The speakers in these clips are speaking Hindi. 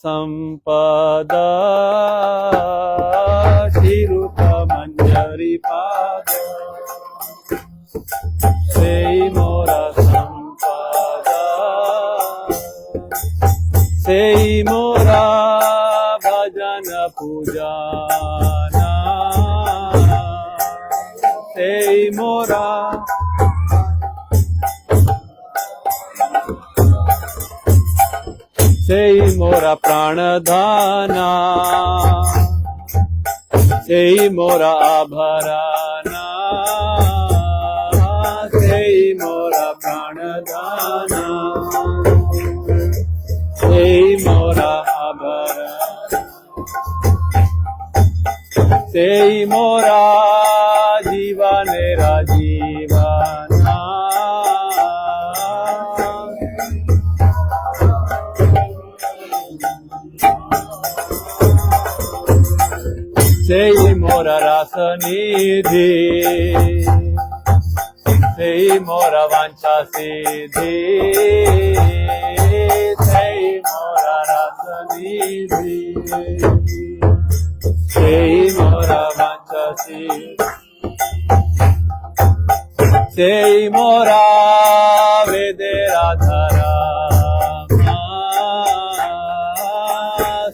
संपदा श्री रूप मंजरी पाद सेई मोरा संपदा सेई मोरा भजन पूजना सेई मोरा सेई मोरा प्राणदाना सेई मोरा आभराना सेई मोरा प्राणदाना सेई मोरा आभराना सेई मोरा जीवनेरा जीवना सेई मोरा रासनिधि सेई मोरा वांछा सिद्धि सेई मोरा रासनिधि सेई मोरा वांछा सिद्धि सेई मोरा वेदेरा धरा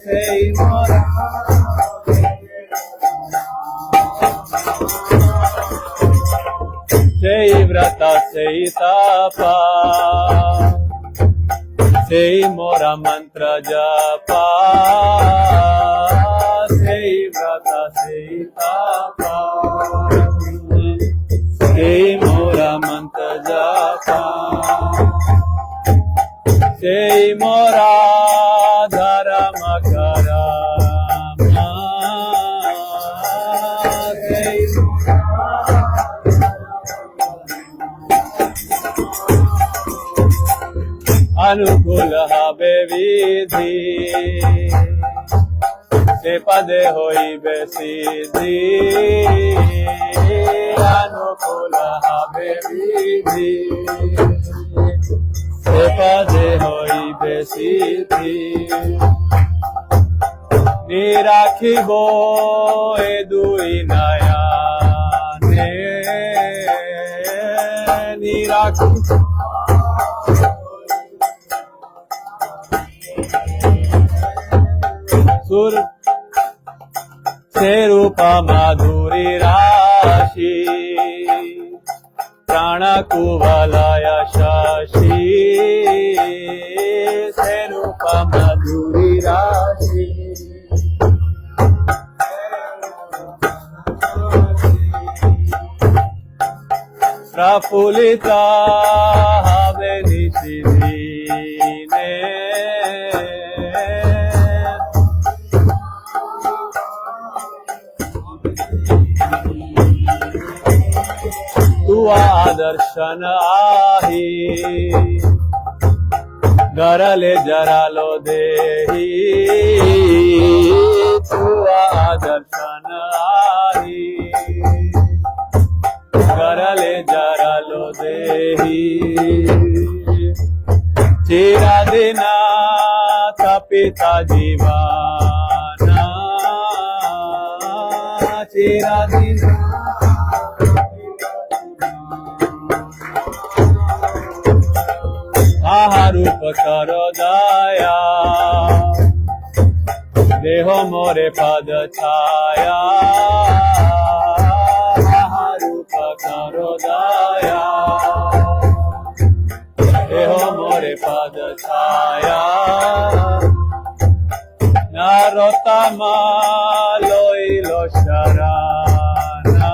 सेई मोरा सेई व्रत सेई तपा सेई मोरा मंत्र जपा सेई व्रत सेई तपा सेई मोरा मंत्र जपा सेई मोरा धर्म करमा सेई अनुकूल हवे विधि से पदे होइबे सिद्धि अनुकूल हवे विधि से पदे होइबे सिद्धि निराखिबो ए दुई नयने निराखिबो सुर से रूप माधुरी राशि प्राण कुवलय शशि से रूप माधुरी राशि प्रफुल्लिता हवे निशिदिने तुआ दर्शन आही गरले जरालो देही तुआ दर्शन आही गरले जरालो देही चिरा दिना तपिता जीवाना चिरा दिना रूप करो दया देहो मोरे पद छाया रूप करो दया देहो मोरे पद छाया नरोत्तमा लोइलो शरणा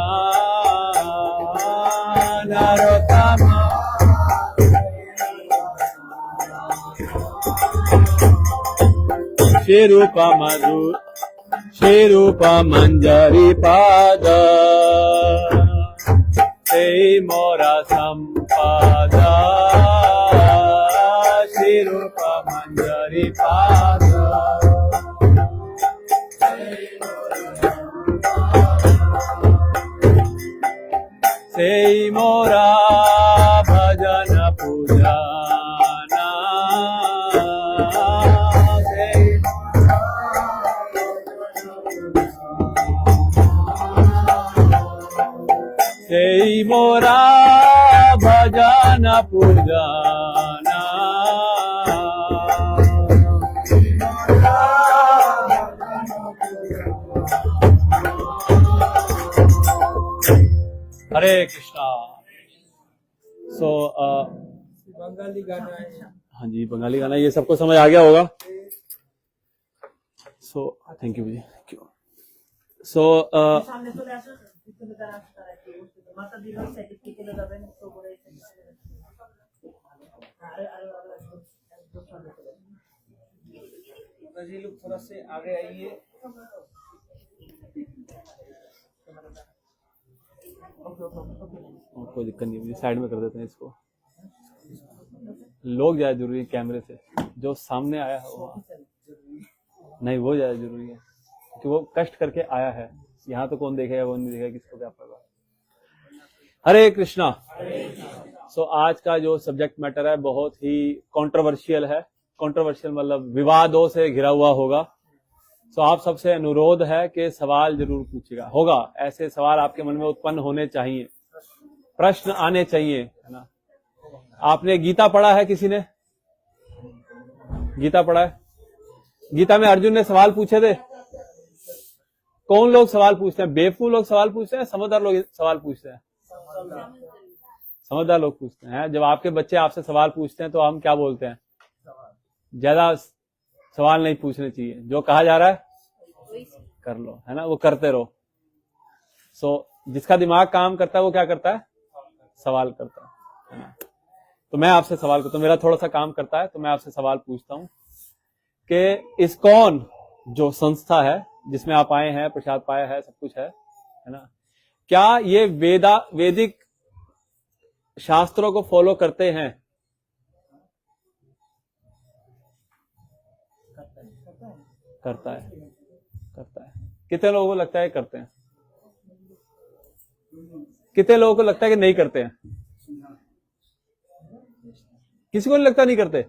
नरोत्तमा श्री रूप मधु श्री रूप मंजरी पाद सेई मोरा संपदा श्री रूप मंजरी पाद सेई मोरा भजन पूजना मोरा भजन पूजना हरे कृष्णा। बंगाली गाना है। हाँ जी, बंगाली गाना, ये सबको समझ आ गया होगा। थैंक यू जी। जी लोग थोड़ा से आगे आइए। कोई दिक्कत नहीं, मुझे साइड में कर देते हैं इसको। लोग ज्यादा जरूरी है कैमरे से, जो सामने आया है वो नहीं, वो ज्यादा जरूरी है कि वो कष्ट करके आया है। यहाँ तो कौन देखेगा, कौन नहीं देखेगा, किसको क्या पता। हरे कृष्णा। आज का जो सब्जेक्ट मैटर है बहुत ही कंट्रोवर्शियल है। कंट्रोवर्शियल मतलब विवादों से घिरा हुआ होगा। आप सबसे अनुरोध है कि सवाल जरूर पूछिएगा। होगा ऐसे सवाल आपके मन में उत्पन्न होने चाहिए, प्रश्न आने चाहिए, है ना। आपने गीता पढ़ा है? किसी ने गीता पढ़ा है? गीता में अर्जुन ने सवाल पूछे थे। कौन लोग सवाल पूछते हैं? बेवकूफ लोग सवाल पूछते हैं, समझदार लोग सवाल पूछते हैं? समझदार लोग पूछते हैं। जब आपके बच्चे आपसे सवाल पूछते हैं तो हम क्या बोलते हैं? ज्यादा सवाल नहीं पूछने चाहिए, जो कहा जा रहा है कर लो, है ना, वो करते रहो। जिसका दिमाग काम करता है वो क्या करता है? सवाल करता है ना। तो मैं आपसे सवाल करता हूं, मेरा थोड़ा सा काम करता है, तो मैं आपसे सवाल पूछता हूं कि इस्कॉन जो संस्था है जिसमें आप आए हैं, प्रसाद पाया है, सब कुछ है ना, क्या ये वैदिक शास्त्रों को फॉलो करते हैं? करता है। कितने लोगों को लगता है करते हैं? कितने लोगों को लगता है कि नहीं करते हैं? किसी को नहीं लगता नहीं करते।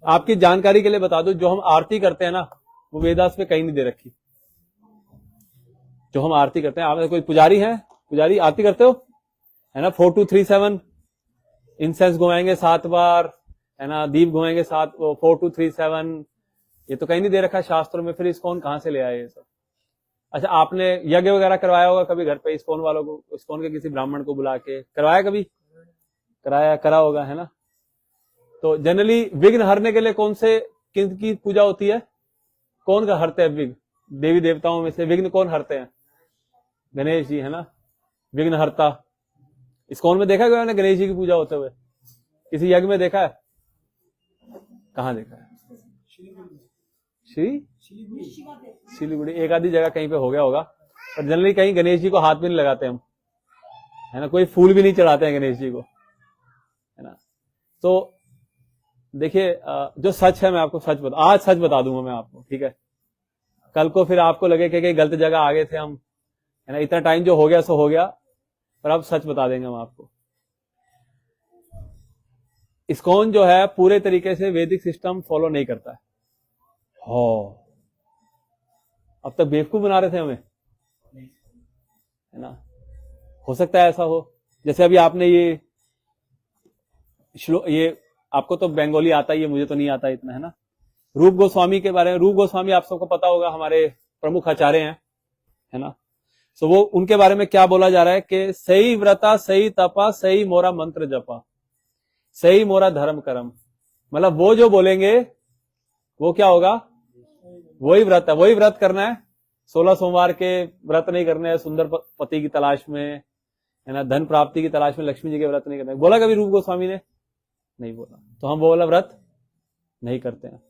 आपकी जानकारी के लिए बता दो, जो हम आरती करते हैं ना, वो वेदास में कहीं नहीं दे रखी। जो हम आरती करते हैं, आप में कोई पुजारी है? पुजारी आरती करते हो, है ना। 4 2 3 7 इंसेंस घुमाएंगे 7 बार, है ना, दीप घुमाएंगे 7, 4 2 3 7। ये तो कहीं नहीं दे रखा शास्त्रों में। फिर इस्कॉन कहां से ले आए ये सब? अच्छा, आपने यज्ञ वगैरह करवाया होगा कभी घर पे इस्कॉन वालों को, इस्कॉन के किसी ब्राह्मण को बुला के करवाया? कभी करा होगा, है ना। तो जनरली विघ्न हरने के लिए कौन से किनकी पूजा होती है? कौन का हरते हैं विघ्न? देवी देवताओं में से विघ्न कौन हरते हैं? गणेश जी, है ना, विघ्न हरता। इस्कॉन में देखा गया ना गणेश जी की पूजा होते हुए? किसी यज्ञ में देखा है? कहां देखा है? सिलीगुड़ी एक आधी जगह कहीं पे हो गया होगा, पर जनरली कहीं गणेश जी को हाथ भी नहीं लगाते हम, है ना, कोई फूल भी नहीं चढ़ाते हैं गणेश जी को, है ना। तो देखिए, जो सच है मैं आपको आज सच बता दूंगा मैं आपको, ठीक है। कल को फिर आपको लगे कि गलत जगह आ गए थे हम, है ना। इतना टाइम जो हो गया सो हो गया, पर अब सच बता देंगे हम आपको। इस्कॉन जो है पूरे तरीके से वैदिक सिस्टम फॉलो नहीं करता है। अब तक बेवकूफ बना रहे थे हमें, है ना। हो सकता है ऐसा हो, जैसे अभी आपने ये आपको तो बंगाली आता ही है, मुझे तो नहीं आता इतना, है ना। रूप गोस्वामी के बारे में, रूप गोस्वामी आप सबको पता होगा, हमारे प्रमुख आचार्य हैं, है ना। वो उनके बारे में क्या बोला जा रहा है कि सही व्रता सही तपा सही मोरा मंत्र जपा सही मोरा धर्म कर्म। मतलब वो जो बोलेंगे वो क्या होगा? वही व्रत है, वही व्रत करना है। 16 सोमवार के व्रत नहीं करने हैं, सुंदर पति की तलाश में, है ना, धन प्राप्ति की तलाश में लक्ष्मी जी के व्रत नहीं करने। बोला कभी रूप गोस्वामी ने? नहीं बोला। तो हम वो वाला व्रत नहीं करते हैं,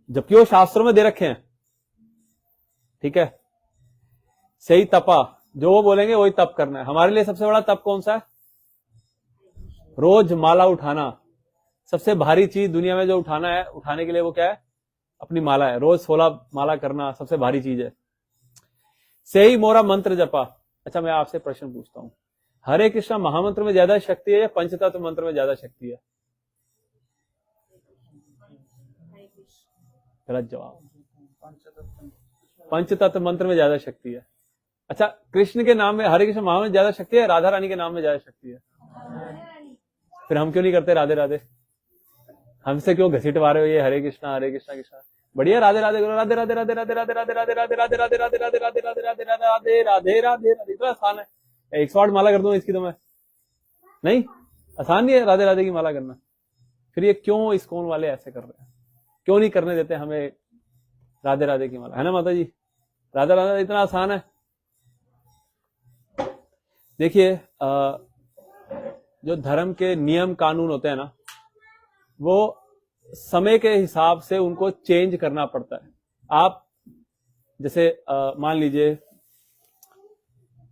जबकि वो शास्त्रों में दे रखे हैं, ठीक है। सही तपा, जो वो बोलेंगे वही तप करना है। हमारे लिए सबसे बड़ा तप कौन सा है? रोज माला उठाना। सबसे भारी चीज दुनिया में जो उठाना है, उठाने के लिए वो क्या है? अपनी माला है। रोज 16 माला करना सबसे भारी चीज है। सही मोरा मंत्र जपा। अच्छा, मैं आपसे प्रश्न पूछता हूं, हरे कृष्णा महामंत्र में ज्यादा शक्ति है या पंचतत्व मंत्र में ज्यादा शक्ति है? गलत जवाब। पंचतत्व मंत्र में ज्यादा शक्ति है। अच्छा, कृष्ण के नाम में, हरे कृष्ण महामंत्र में ज्यादा शक्ति है, राधा रानी के नाम में ज्यादा शक्ति है? फिर हम क्यों नहीं करते राधे राधे? हमसे क्यों घसीटवा रहे हो ये हरे कृष्णा कृष्णा? बढ़िया, राधे राधे करो, राधे राधे राधे राधे राधे राधे राधे राधे राधे राधे राधे राधे राधे राधे राधे राधे राधे राधे राधे। इतना आसान है, 108 माला कर दूं इसकी तो मैं? नहीं, आसान नहीं है राधे राधे की माला करना। फिर ये क्यों इस्कॉन वाले ऐसे कर रहे हैं? क्यों नहीं करने देते हमें राधे राधे की माला? है ना माता जी, राधे राधे इतना आसान है। देखिए, जो धर्म के नियम कानून होते हैं ना, वो समय के हिसाब से उनको चेंज करना पड़ता है। आप जैसे मान लीजिए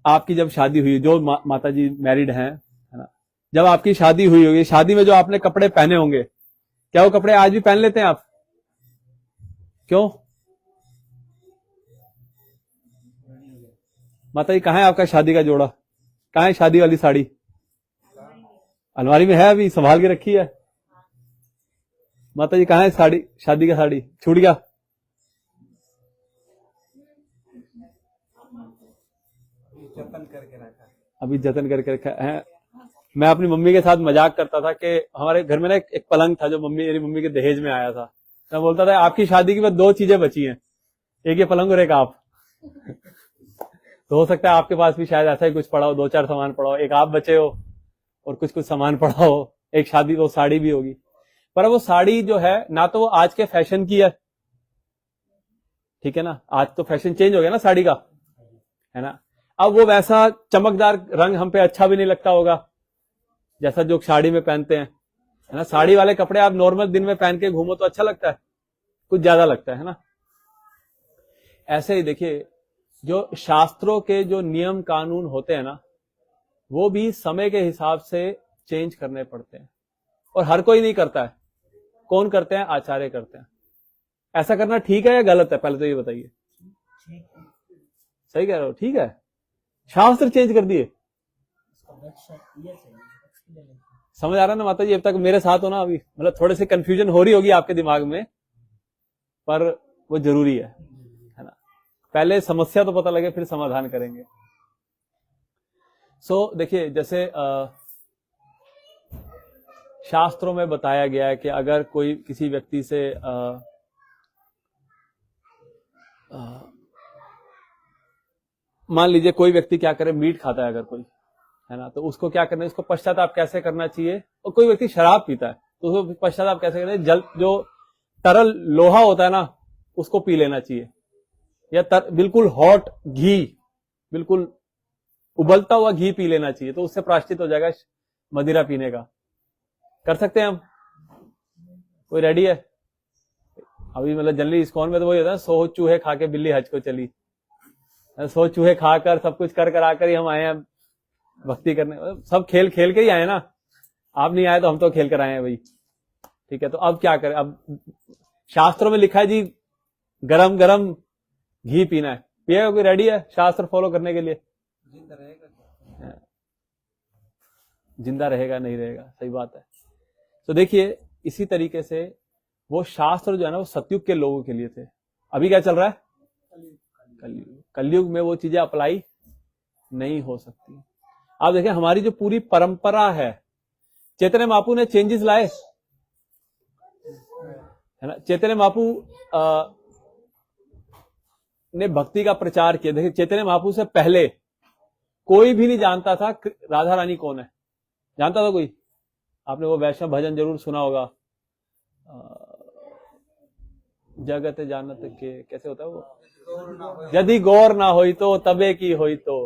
आपकी जब शादी हुई, जो माता जी मैरिड हैं, है ना, जब आपकी शादी हुई होगी, शादी में जो आपने कपड़े पहने होंगे, क्या वो कपड़े आज भी पहन लेते हैं आप? क्यों? माता जी कहाँ है आपका शादी का जोड़ा? कहाँ है शादी वाली साड़ी? अलमारी में है, अभी संभाल के रखी है। माता जी कहाँ है साड़ी, शादी का साड़ी? छूट गया? जतन करके रखा, अभी जतन करके रखा है। मैं अपनी मम्मी के साथ मजाक करता था कि हमारे घर में ना एक पलंग था जो मेरी मम्मी के दहेज में आया था। मैं बोलता था आपकी शादी की बस 2 चीजें बची हैं, एक ये पलंग और एक आप। तो हो सकता है आपके पास भी शायद ऐसा ही कुछ पड़ा हो, 2-4 सामान पड़ा हो, एक आप बचे हो और कुछ सामान पड़ा हो, एक शादी वो साड़ी भी होगी। पर वो साड़ी जो है ना, तो वो आज के फैशन की है, ठीक है ना, आज तो फैशन चेंज हो गया ना साड़ी का, है ना। अब वो वैसा चमकदार रंग हम पे अच्छा भी नहीं लगता होगा जैसा जो साड़ी में पहनते हैं, है ना। साड़ी वाले कपड़े आप नॉर्मल दिन में पहन के घूमो तो अच्छा लगता है, कुछ ज्यादा लगता है ना। ऐसे ही देखिए, जो शास्त्रों के जो नियम कानून होते हैं ना, वो भी समय के हिसाब से चेंज करने पड़ते हैं, और हर कोई नहीं करता है। कौन करते हैं? आचार्य करते हैं। ऐसा करना ठीक है या गलत है? पहले तो ये बताइए। सही कह रहे हो, ठीक है। शास्त्र चेंज कर दिए, समझ आ रहा है ना माता जी? अब तक मेरे साथ हो ना, अभी मतलब थोड़े से कंफ्यूजन हो रही होगी आपके दिमाग में, पर वो जरूरी है ना। पहले समस्या तो पता लगे, फिर समाधान करेंगे। देखिए, जैसे शास्त्रों में बताया गया है कि अगर कोई किसी व्यक्ति से मान लीजिए कोई व्यक्ति क्या करे, मीट खाता है अगर कोई, है ना, तो उसको क्या करना है, उसको पश्चाताप कैसे करना चाहिए। और कोई व्यक्ति शराब पीता है तो उसको पश्चाताप कैसे करना है? जल, जो तरल लोहा होता है ना, उसको पी लेना चाहिए, या बिल्कुल हॉट घी, बिल्कुल उबलता हुआ घी पी लेना चाहिए, तो उससे प्रायश्चित हो जाएगा मदिरा पीने का। कर सकते हैं हम? कोई रेडी है? अभी मतलब जनरली इस्कॉन में तो वही होता है, 100 चूहे खा के बिल्ली हज को चली। 100 चूहे खाकर सब कुछ कर आकर ही हम आए हैं भक्ति करने। सब खेल खेल के ही आए ना, आप नहीं आए तो हम तो खेल कर आए हैं भाई, ठीक है। तो अब क्या करें? अब शास्त्रों में लिखा है जी गरम गरम घी पीना है, पिएगा कोई? रेडी है शास्त्र फॉलो करने के लिए? जिंदा रहेगा, जिंदा रहेगा नहीं रहेगा, सही बात है। तो देखिए, इसी तरीके से वो शास्त्र जो है ना, वो सतयुग के लोगों के लिए थे। अभी क्या चल रहा है? कलयुग। कलयुग में वो चीजें अप्लाई नहीं हो सकती। आप देखिए, हमारी जो पूरी परंपरा है, चैतन्य महाप्रभु ने चेंजेस लाए, है ना। चैतन्य महाप्रभु ने भक्ति का प्रचार किया। देखिए, चैतन्य महाप्रभु से पहले कोई भी नहीं जानता था राधा रानी कौन है। जानता था कोई? आपने वो वैष्णव भजन जरूर सुना होगा, जगत जानत के, कैसे होता है वो? यदि गौर ना होई तो तबे की होई तो,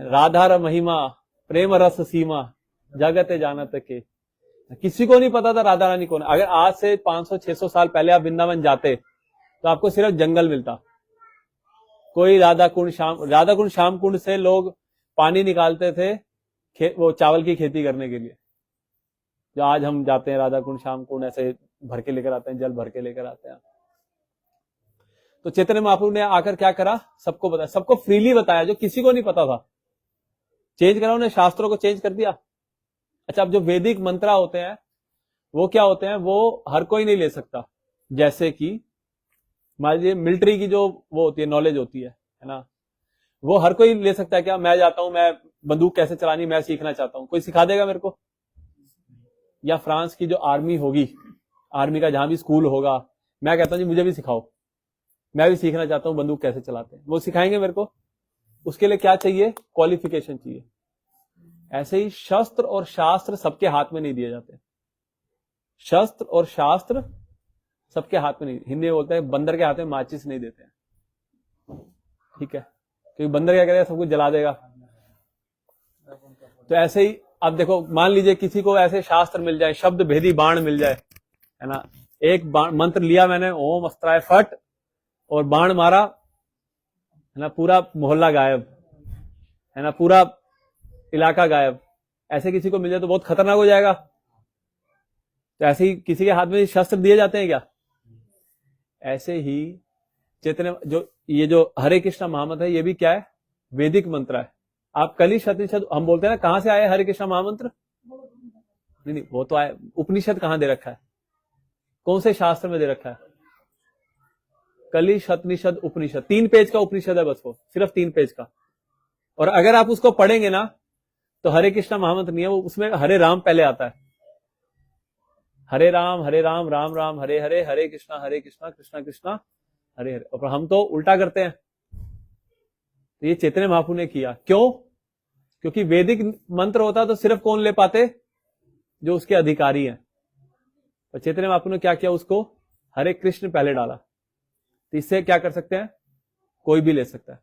राधा महिमा प्रेम रस सीमा, जगत जानत के। किसी को नहीं पता था राधा रानी कौन है। अगर आज से 500-600 साल पहले आप वृंदावन जाते तो आपको सिर्फ जंगल मिलता। कोई राधा कुंड श्याम कुंड से लोग पानी निकालते थे वो चावल की खेती करने के लिए। जो आज हम जाते हैं राधा कुंड श्याम कुंड, ऐसे भर के लेकर आते हैं, जल भर के लेकर आते हैं। तो चैतन्य महाप्रभु ने आकर क्या करा? सबको बताया, सबको फ्रीली बताया, जो किसी को नहीं पता था। चेंज करा उन्हें, शास्त्रों को चेंज कर दिया। अच्छा, अब जो वैदिक मंत्र होते हैं वो क्या होते हैं? वो हर कोई नहीं ले सकता। जैसे कि मान लीजिए मिलिट्री की जो वो होती है, नॉलेज होती है ना, वो हर कोई ले सकता है क्या? मैं जाता हूं, मैं बंदूक कैसे चलानी मैं सीखना चाहता हूं, कोई सिखा देगा मेरे को? या फ्रांस की जो आर्मी होगी, आर्मी का जहां भी स्कूल होगा, मैं कहता हूं जी मुझे भी सिखाओ, मैं भी सीखना चाहता हूं बंदूक कैसे चलाते हैं, वो सिखाएंगे मेरे को? उसके लिए क्या चाहिए? क्वालिफिकेशन चाहिए। ऐसे ही शस्त्र और शास्त्र सबके हाथ में नहीं दिए जाते। शस्त्र और शास्त्र सबके हाथ में नहीं, हिंदी में बोलते हैं बंदर के हाथ में माचिस नहीं देते हैं, ठीक है? क्योंकि बंदर क्या करेगा, सब कुछ जला देगा। तो ऐसे ही अब देखो, मान लीजिए किसी को ऐसे शास्त्र मिल जाए, शब्द भेदी बाण मिल जाए, है ना, एक मंत्र लिया मैंने, ओम अस्त्राय फट, और बाण मारा, है ना, पूरा मोहल्ला गायब, है ना, पूरा इलाका गायब। ऐसे किसी को मिल जाए तो बहुत खतरनाक हो जाएगा। तो ऐसे ही किसी के हाथ में शस्त्र दिए जाते हैं क्या? ऐसे ही चैतन्य जो ये जो हरे कृष्णा महामंत्र है, ये भी क्या है? वैदिक मंत्र है। आप कल ही शतनिषद हम बोलते हैं ना, कहां से आए हरे कृष्णा महामंत्र? नहीं, वो तो आए, उपनिषद कहां दे रखा है? कौन से शास्त्र में दे रखा है? कली शतनिषद उपनिषद, 3 पेज का उपनिषद है बस, वो सिर्फ 3 पेज का। और अगर आप उसको पढ़ेंगे ना, तो हरे कृष्णा महामंत्र नहीं है वो, उसमें हरे राम पहले आता है। हरे राम राम राम हरे हरे, हरे कृष्णा कृष्णा कृष्णा हरे हरे। और हम तो उल्टा करते हैं। तो ये चैतन्य महाप्रभु ने किया। क्यों? क्योंकि वैदिक मंत्र होता तो सिर्फ कौन ले पाते? जो उसके अधिकारी हैं। और चैतन्य महाप्रभु ने क्या किया? उसको हरे कृष्ण पहले डाला। तो इससे क्या कर सकते हैं? कोई भी ले सकता है।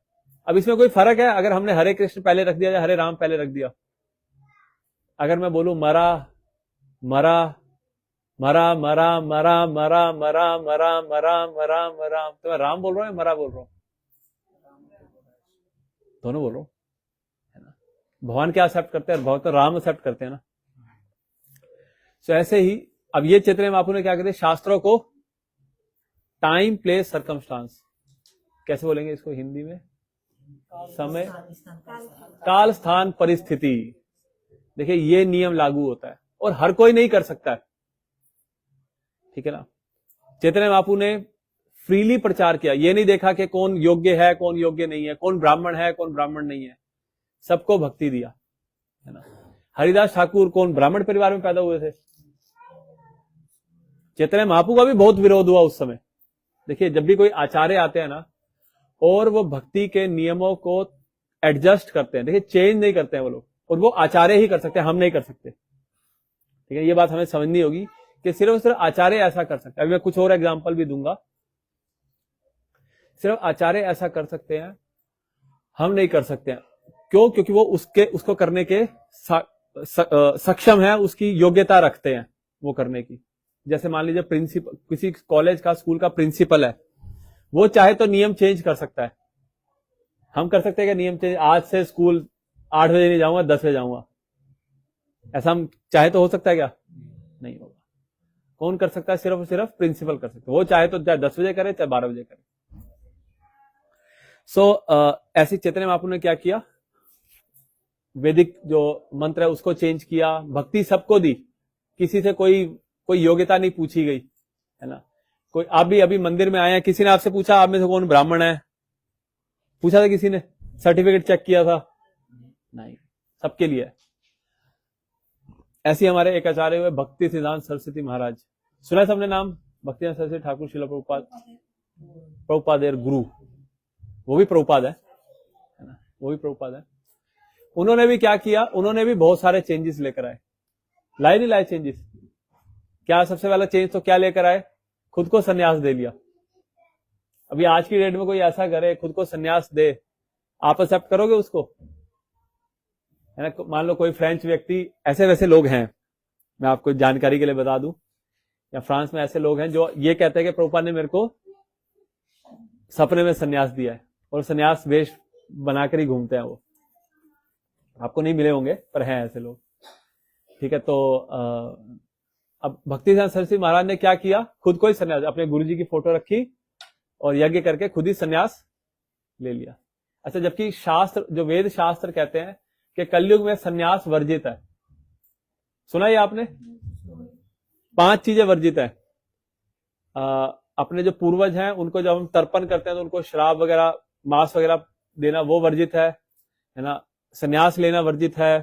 अब इसमें कोई फर्क है अगर हमने हरे कृष्ण पहले रख दिया या हरे राम पहले रख दिया? अगर मैं बोलूं मरा मरा मरा मरा मरा मरा मरा मरा मरा मरा मरा, तो मैं राम बोल रहा हूं या मरा बोल रहा हूं? दोनों बोल रहा हूं, है ना। भगवान क्या एक्सेप्ट करते हैं? भगवान तो राम एक्सेप्ट करते हैं ना। तो ऐसे ही अब ये चैतन्य महाप्रभु ने क्या कहते हैं? शास्त्रों को टाइम प्लेस सर्कमस्टांस, कैसे बोलेंगे इसको हिंदी में? समय काल स्थान परिस्थिति। देखिए ये नियम लागू होता है और हर कोई नहीं कर सकता है, ठीक है ना। चैतन्य महाप्रभु ने फ्रीली प्रचार किया, ये नहीं देखा कि कौन योग्य है कौन योग्य नहीं है, कौन ब्राह्मण है कौन ब्राह्मण नहीं है, सबको भक्ति दिया, है ना। हरिदास ठाकुर कौन ब्राह्मण परिवार में पैदा हुए थे? चैतन्य महाप्रभु का भी बहुत विरोध हुआ उस समय। देखिए जब भी कोई आचार्य आते हैं ना, और वो भक्ति के नियमों को एडजस्ट करते हैं, देखिए चेंज नहीं करते हैं वो लोग, और वो आचार्य ही कर सकते हैं, हम नहीं कर सकते, ठीक है। ये बात हमें समझनी होगी कि सिर्फ आचार्य ऐसा कर सकते हैं। अभी मैं कुछ और एग्जांपल भी दूंगा। सिर्फ आचार्य ऐसा कर सकते हैं, हम नहीं कर सकते हैं। क्यों? क्योंकि वो उसको करने के सक्षम है, उसकी योग्यता रखते हैं वो करने की। जैसे मान लीजिए प्रिंसिपल, किसी कॉलेज का स्कूल का प्रिंसिपल है, वो चाहे तो नियम चेंज कर सकता है। हम कर सकते हैं कि नियम चेंज, आज से स्कूल 8 बजे नहीं जाऊंगा 10 बजे जाऊंगा, ऐसा हम चाहे तो हो सकता है क्या? नहीं होगा। कौन कर सकता है? सिर्फ और सिर्फ प्रिंसिपल कर सकते हैं। वो चाहे तो चाहे 10 बजे करे चाहे 12 बजे करे। ऐसी चैतन्य महाप्रभु ने क्या किया? वैदिक जो मंत्र है उसको चेंज किया, भक्ति सबको दी, किसी से कोई योग्यता नहीं पूछी गई, है ना। कोई आप भी अभी मंदिर में आए हैं, किसी ने आपसे पूछा आप में से कौन ब्राह्मण है? पूछा था किसी ने? सर्टिफिकेट चेक किया था? नहीं, सबके लिए। ऐसे हमारे एक आचार्य हुए भक्ति सिद्धांत सरस्वती महाराज, सुना है सबने नाम? भक्ति सिद्धांत सरस्वती ठाकुर शिला प्रभुपाद गुरु, वो भी प्रभुपाद है ना, वो भी प्रभुपाद है। उन्होंने भी क्या किया? उन्होंने भी बहुत सारे चेंजेस लेकर आए। लाए नहीं लाए चेंजेस? क्या सबसे पहला चेंज तो क्या लेकर आए? खुद को सन्यास दे लिया। अभी आज की डेट में कोई ऐसा करे खुद को सन्यास दे, आप एक्सेप्ट करोगे उसको? है ना। मान लो कोई फ्रेंच व्यक्ति, ऐसे वैसे लोग हैं, मैं आपको जानकारी के लिए बता दूं, या फ्रांस में ऐसे लोग हैं जो ये कहते हैं कि प्रभुपाद ने मेरे को सपने में सन्यास दिया है, और सन्यास वेश बनाकर ही घूमते हैं वो। आपको नहीं मिले होंगे पर हैं ऐसे लोग, ठीक है। तो अब भक्ति सिद्धांत सरस्वती महाराज ने क्या किया? खुद को ही सन्यास, अपने गुरुजी की फोटो रखी और यज्ञ करके खुद ही सन्यास ले लिया। अच्छा, जबकि शास्त्र, जो वेद शास्त्र कहते हैं कि कलयुग में सन्यास वर्जित है। सुना ये आपने? 5 चीजें वर्जित है। अपने जो पूर्वज हैं उनको जब हम तर्पण करते हैं तो उनको शराब वगैरह, मांस वगैरह देना वो वर्जित है ना। संन्यास लेना वर्जित है।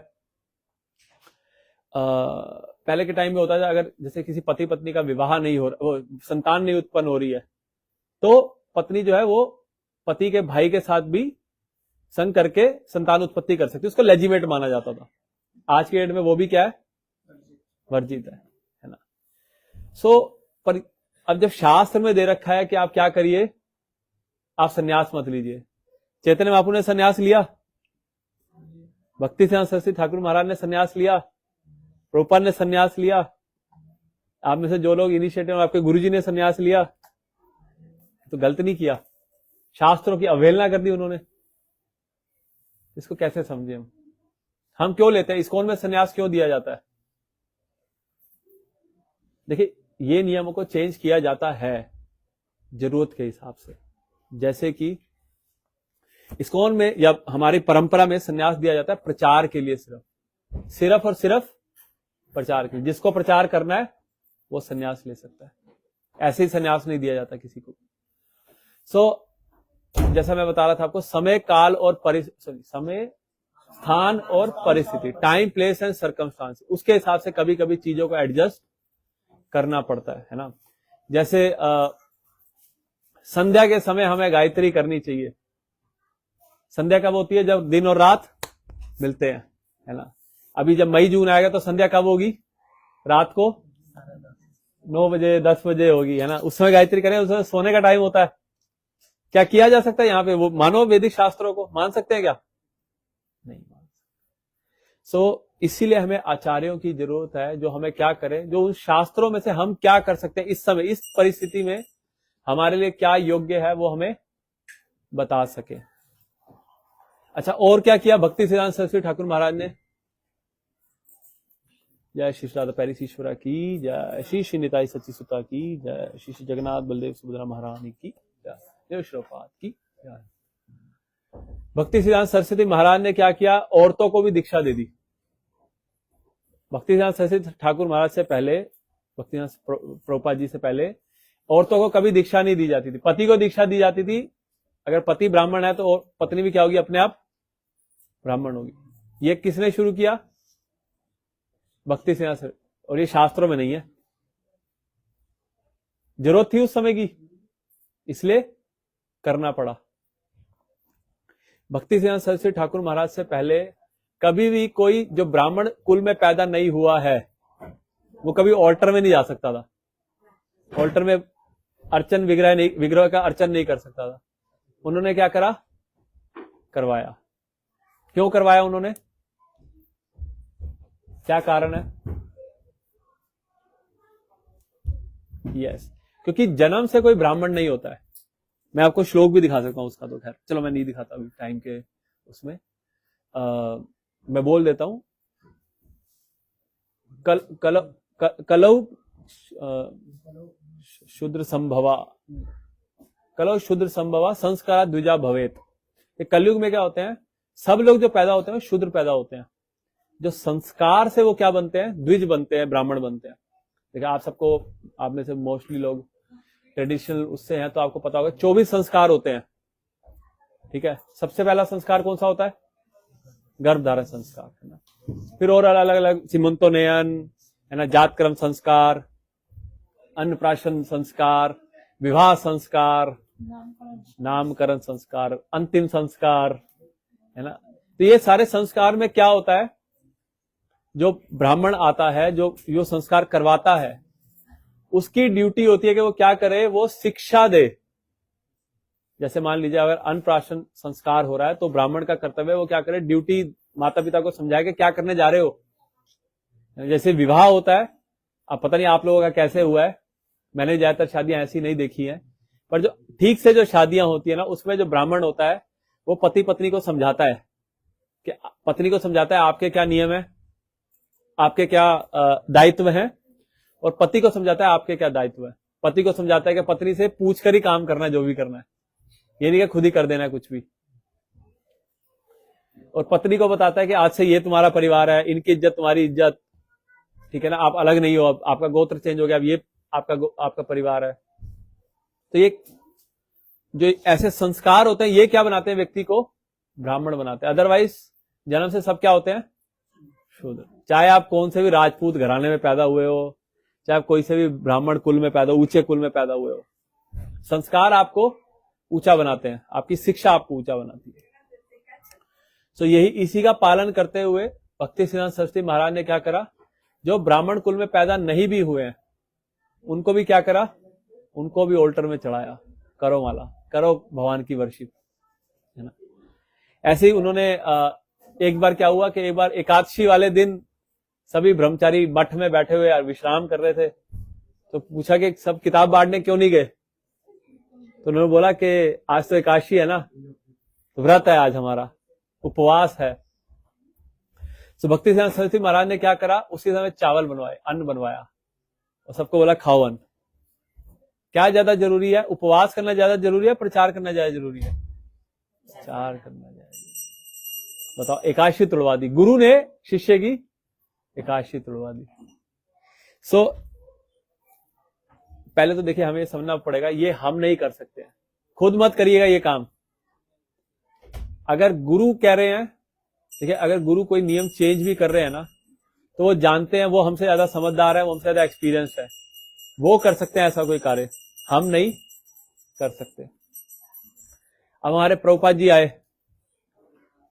पहले के टाइम में होता था, अगर जैसे किसी पति पत्नी का विवाह नहीं हो रहा, वो संतान नहीं उत्पन्न हो रही है, तो पत्नी जो है वो पति के भाई के साथ भी संग करके संतान उत्पत्ति कर सकती है, उसको लेजिमेट माना जाता था। आज के डेट में वो भी क्या है, वर्जित है ना। पर अब जब शास्त्र में दे रखा है कि आप क्या करिए, आप संन्यास मत लीजिए। चैतन्य महाप्रभु ने संन्यास लिया, भक्ति सिद्धांत सरस्वती ठाकुर महाराज ने संन्यास लिया, प्रभुपाद ने संन्यास लिया, आप में से जो लोग इनिशिएटिव, आपके गुरुजी ने संन्यास लिया, तो गलत नहीं किया, शास्त्रों की अवहेलना कर दी उन्होंने। इसको कैसे समझे हम क्यों लेते हैं, इस्कॉन में संन्यास क्यों दिया जाता है? देखिए, ये नियमों को चेंज किया जाता है जरूरत के हिसाब से। जैसे कि इस्कॉन में या हमारी परंपरा में संन्यास दिया जाता है प्रचार के लिए, सिर्फ और सिर्फ प्रचार के लिए। जिसको प्रचार करना है वो संन्यास ले सकता है, ऐसे ही संन्यास नहीं दिया जाता किसी को। जैसा मैं बता रहा था आपको, समय काल और समय स्थान और परिस्थिति, टाइम प्लेस एंड सर्कमस्टांस, उसके हिसाब से कभी कभी चीजों को एडजस्ट करना पड़ता है ना। जैसे संध्या के समय हमें गायत्री करनी चाहिए। संध्या कब होती है? जब दिन और रात मिलते हैं, है ना। अभी जब मई जून आएगा तो संध्या कब होगी? रात को 9 बजे 10 बजे होगी, है ना। उस समय गायत्री करें, उस समय सोने का टाइम होता है। क्या किया जा सकता है यहाँ पे? वो मानो वैदिक शास्त्रों को मान सकते हैं क्या? नहीं मान सकते। इसीलिए हमें आचार्यों की जरूरत है, जो हमें क्या करें, जो उन शास्त्रों में से हम क्या कर सकते हैं इस समय, इस परिस्थिति में हमारे लिए क्या योग्य है, वो हमें बता सके। अच्छा, और क्या किया भक्ति सिद्धांत सरस्वती ठाकुर महाराज ने? जय श्री राधा प्यारी ईश्वरा की जय, श्री श्री निताई सच्ची सुता की जय, श्री श्री जगन्नाथ बलदेव सुभद्रा महारानी की जय, देव श्रीपाद की जय। भक्ति सिद्धांत सरस्वती महाराज ने क्या किया? औरतों को भी दीक्षा दे दी। भक्ति सिद्धांत सरस्वती ठाकुर महाराज से पहले, भक्ति सिद्धांत प्रभुपाद जी से पहले औरतों को कभी दीक्षा नहीं दी जाती थी। पति को दीक्षा दी जाती थी। अगर पति ब्राह्मण है तो पत्नी भी क्या होगी? अपने आप ब्राह्मण होगी। ये किसने शुरू किया? भक्ति सिद्धांत से। और ये शास्त्रों में नहीं है, जरूरत थी उस समय की, इसलिए करना पड़ा। भक्ति सिद्धांत सरस्वती ठाकुर महाराज से पहले कभी भी कोई जो ब्राह्मण कुल में पैदा नहीं हुआ है, वो कभी ऑल्टर में नहीं जा सकता था। ऑल्टर में अर्चन विग्रह का अर्चन नहीं कर सकता था। उन्होंने क्या करा? करवाया। क्यों करवाया उन्होंने? क्या कारण है? यस, क्योंकि जन्म से कोई ब्राह्मण नहीं होता है। मैं आपको श्लोक भी दिखा सकता हूं उसका, तो खैर चलो मैं नहीं दिखाता अभी टाइम के उसमें। मैं बोल देता हूं। कलौ शूद्र संभवा, कलौ शूद्र संभवा संस्कारा द्विजा भवेत। कलयुग में क्या होते हैं? सब लोग जो पैदा होते हैं शूद्र पैदा होते हैं। जो संस्कार से वो क्या बनते हैं? द्विज बनते हैं, ब्राह्मण बनते हैं। देखिए, आप सबको, आप में से मोस्टली लोग ट्रेडिशनल उससे हैं, तो आपको पता होगा 24 संस्कार होते हैं। ठीक है, सबसे पहला संस्कार कौन सा होता है? गर्भधारण संस्कार, है ना। फिर और अलग अलग सीमंतोनयन, है ना, जात कर्म संस्कार, अन्नप्राशन संस्कार, विवाह संस्कार, नामकरण संस्कार, अंतिम संस्कार, है ना। तो ये सारे संस्कार में क्या होता है? जो ब्राह्मण आता है, जो संस्कार करवाता है, उसकी ड्यूटी होती है कि वो क्या करे? वो शिक्षा दे। जैसे मान लीजिए अगर अन्नप्राशन संस्कार हो रहा है, तो ब्राह्मण का कर्तव्य है वो क्या करे? ड्यूटी माता पिता को समझाए कि क्या करने जा रहे हो। जैसे विवाह होता है, अब पता नहीं आप लोगों का कैसे हुआ है, मैंने ज्यादातर शादियां ऐसी नहीं देखी हैं, पर जो ठीक से जो शादियां होती है ना, उसमें जो ब्राह्मण होता है वो पति पत्नी को समझाता है कि पत्नी को समझाता है आपके क्या नियम है, आपके क्या दायित्व हैं, और पति को समझाता है आपके क्या दायित्व है। पति को समझाता है कि पत्नी से पूछ कर ही काम करना है, जो भी करना है, ये नहीं कि खुद ही कर देना है कुछ भी। और पत्नी को बताता है कि आज से ये तुम्हारा परिवार है, इनकी इज्जत तुम्हारी इज्जत, ठीक है ना, आप अलग नहीं हो, अब आपका गोत्र चेंज हो गया, अब ये आपका परिवार है। तो ये जो ऐसे संस्कार होते हैं, ये क्या बनाते हैं? व्यक्ति को ब्राह्मण बनाते हैं, अदरवाइज जन्म से सब क्या होते हैं, शूद्र। चाहे आप कौन से भी राजपूत घराने में पैदा हुए हो, चाहे आप कोई से भी ब्राह्मण कुल में पैदा, ऊंचे कुल में पैदा हुए हो, संस्कार आपको ऊंचा बनाते हैं, आपकी शिक्षा आपको ऊंचा बनाती है। तो यही इसी का पालन करते हुए भक्ति सिद्धांत सरस्वती महाराज ने क्या करा, जो ब्राह्मण कुल में पैदा नहीं भी हुए हैं उनको भी क्या करा, उनको भी ऑल्टर में चढ़ाया, करो माला, करो भगवान की वर्शिप, है ना। ऐसे ही उन्होंने एक बार क्या हुआ कि एक बार एकादशी वाले दिन सभी ब्रह्मचारी मठ में बैठे हुए विश्राम कर रहे थे, तो पूछा कि सब किताब बांटने क्यों नहीं गए, तो उन्होंने बोला कि आज तो एकादशी है ना, तो व्रत है आज हमारा, उपवास है। तो भक्ति सिद्धांत सरस्वती महाराज ने क्या करा, उसी समय चावल बनवाए, अन्न बनवाया और सबको बोला खाओ अन्न। क्या ज्यादा जरूरी है, उपवास करना ज्यादा जरूरी है, प्रचार करना ज्यादा जरूरी है, प्रचार करना ज्यादा जरूरी। बताओ, एकादशी तोड़वा दी गुरु ने शिष्य की, एकादशी तोड़वा दी। सो पहले तो देखिए हमें समझना पड़ेगा, ये हम नहीं कर सकते हैं, खुद मत करिएगा ये काम। अगर गुरु कह रहे हैं, देखिए अगर गुरु कोई नियम चेंज भी कर रहे हैं ना, तो वो जानते हैं, वो हमसे ज्यादा समझदार है, वो हमसे ज्यादा एक्सपीरियंस है, वो कर सकते हैं ऐसा कोई कार्य, हम नहीं कर सकते। अब हमारे प्रभुपाद जी आए,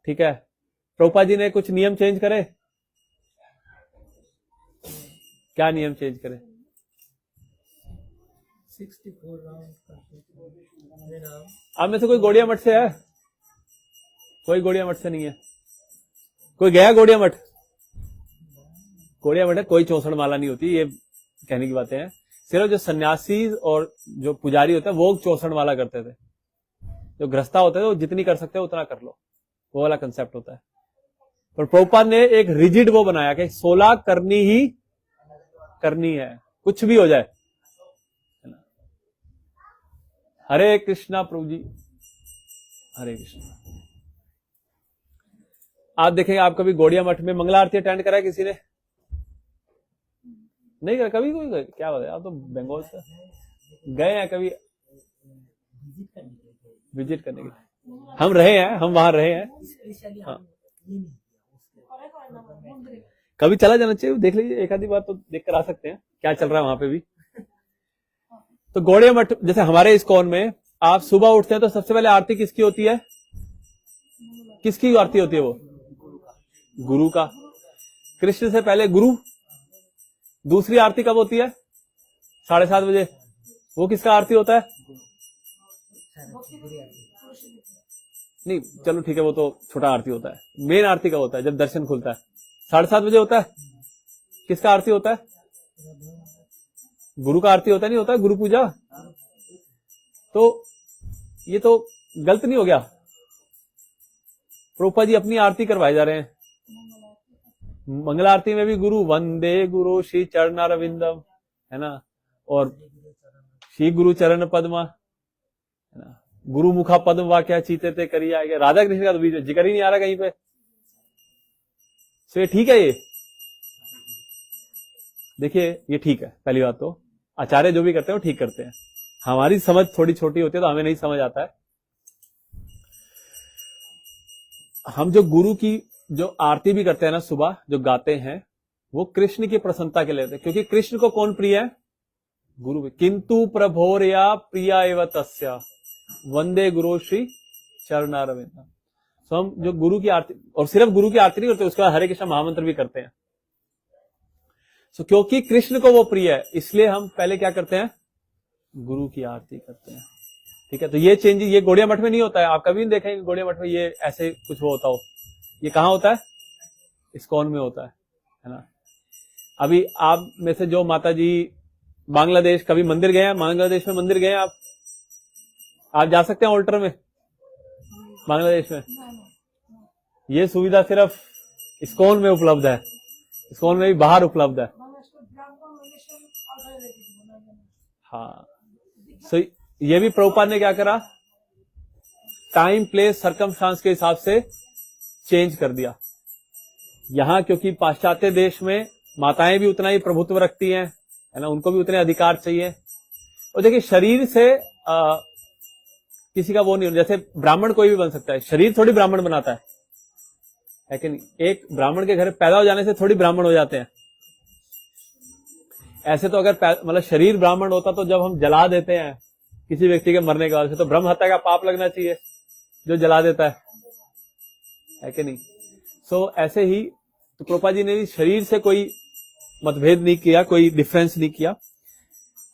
ठीक है, प्रभुपाद जी ने कुछ नियम चेंज करे, क्या नियम चेंज करे, 64 राउंड। आप में से कोई गौड़िया मठ से है, कोई गौड़िया मठ से नहीं है, कोई गया गौड़िया मठ, गौड़िया मठ है, कोई चौसठ माला नहीं होती, ये कहने की बातें हैं। सिर्फ जो सन्यासी और जो पुजारी होता है वो 64 माला करते थे, जो गृहस्था होते थे वो जितनी कर सकते हो उतना कर लो, वो वाला कंसेप्ट होता है। पर प्रभुपाद ने एक रिजिड वो बनाया कि 16 करनी ही करनी है, कुछ भी हो जाए। हरे कृष्णा प्रभु जी, हरे कृष्णा। आप देखेंगे, आप कभी गौड़िया मठ में मंगला आरती अटेंड करा है किसी ने, नहीं करा कभी, कोई क्या बताया, आप तो बंगाल से गए हैं कभी विजिट करने के लिए, हम रहे हैं, हम वहां रहे हैं, हाँ। कभी चला जाना चाहिए, देख लीजिए, एक आधी बार तो देख कर आ सकते हैं क्या चल रहा है वहां पे भी। तो गौड़िया मठ जैसे हमारे इस्कॉन में आप सुबह उठते हैं तो सबसे पहले आरती किसकी होती है, किसकी आरती होती है, वो गुरु का, कृष्ण से पहले गुरु। दूसरी आरती कब होती है, 7:30 बजे, वो किसका आरती होता है, नहीं चलो ठीक है, वो तो छोटा आरती होता है, मेन आरती कब होता है, जब दर्शन खुलता है, 7:30 बजे होता है, किसका आरती होता है, गुरु का आरती होता नहीं होता है, गुरु पूजा। तो ये तो गलत नहीं हो गया, प्रभुपाद जी अपनी आरती करवाए जा रहे हैं, मंगला आरती में भी गुरु वंदे गुरु श्री चरणारविंदम, है ना, और श्री गुरु चरण पद्मा, है ना, गुरु मुखा पद्म वाक्या चीते ते करी आएगा, राधा कृष्ण का तो बीच में जिक्र ही नहीं आ रहा कहीं पे। तो ये ठीक है, ये देखिए ये ठीक है, पहली बात तो आचार्य जो भी करते हैं वो ठीक करते हैं, हमारी समझ थोड़ी छोटी होती है तो हमें नहीं समझ आता है। हम जो गुरु की जो आरती भी करते हैं ना सुबह, जो गाते हैं, वो कृष्ण की प्रसन्नता के लिए होते हैं, क्योंकि कृष्ण को कौन प्रिय है, गुरु। किंतु प्रभोरया प्रिया एव तस्या वंदे गुरु श्री चरणारविंदम। तो हम जो गुरु की आरती, और सिर्फ गुरु की आरती नहीं करते, उसका हरे कृष्ण महामंत्र भी करते हैं। तो क्योंकि कृष्ण को वो प्रिय है, इसलिए हम पहले क्या करते हैं, गुरु की आरती करते हैं, ठीक है। तो ये चेंज ये गौड़िया मठ में नहीं होता है, आप कभी नहीं देखेंगे गौड़िया मठ में ये ऐसे कुछ वो होता हो, ये कहां होता है, इस्कॉन में होता है ना। अभी आप में से जो माता जी बांग्लादेश कभी मंदिर गए हैं, बांग्लादेश में मंदिर गए हैं आप जा सकते हैं ऑल्टर में बांग्लादेश में, ये सुविधा सिर्फ इस्कॉन में उपलब्ध है, इस्कॉन में भी बाहर उपलब्ध है, हाँ। सो ये भी प्रभुपाद ने क्या करा, टाइम प्लेस सर्कमस्टांस के हिसाब से चेंज कर दिया। यहां क्योंकि पाश्चात्य देश में माताएं भी उतना ही प्रभुत्व रखती हैं, है ना, उनको भी उतने अधिकार चाहिए। और देखिए शरीर से किसी का वो नहीं, जैसे ब्राह्मण कोई भी बन सकता है, शरीर थोड़ी ब्राह्मण बनाता है कि नहीं। एक ब्राह्मण के घर पैदा हो जाने से थोड़ी ब्राह्मण हो जाते हैं। ऐसे तो अगर मतलब शरीर ब्राह्मण होता तो जब हम जला देते हैं किसी व्यक्ति के मरने के बाद से, तो ब्रह्म हत्या का पाप लगना चाहिए जो जला देता है कि नहीं। सो ऐसे ही तो प्रभुपाद जी ने भी शरीर से कोई मतभेद नहीं किया, कोई डिफरेंस नहीं किया।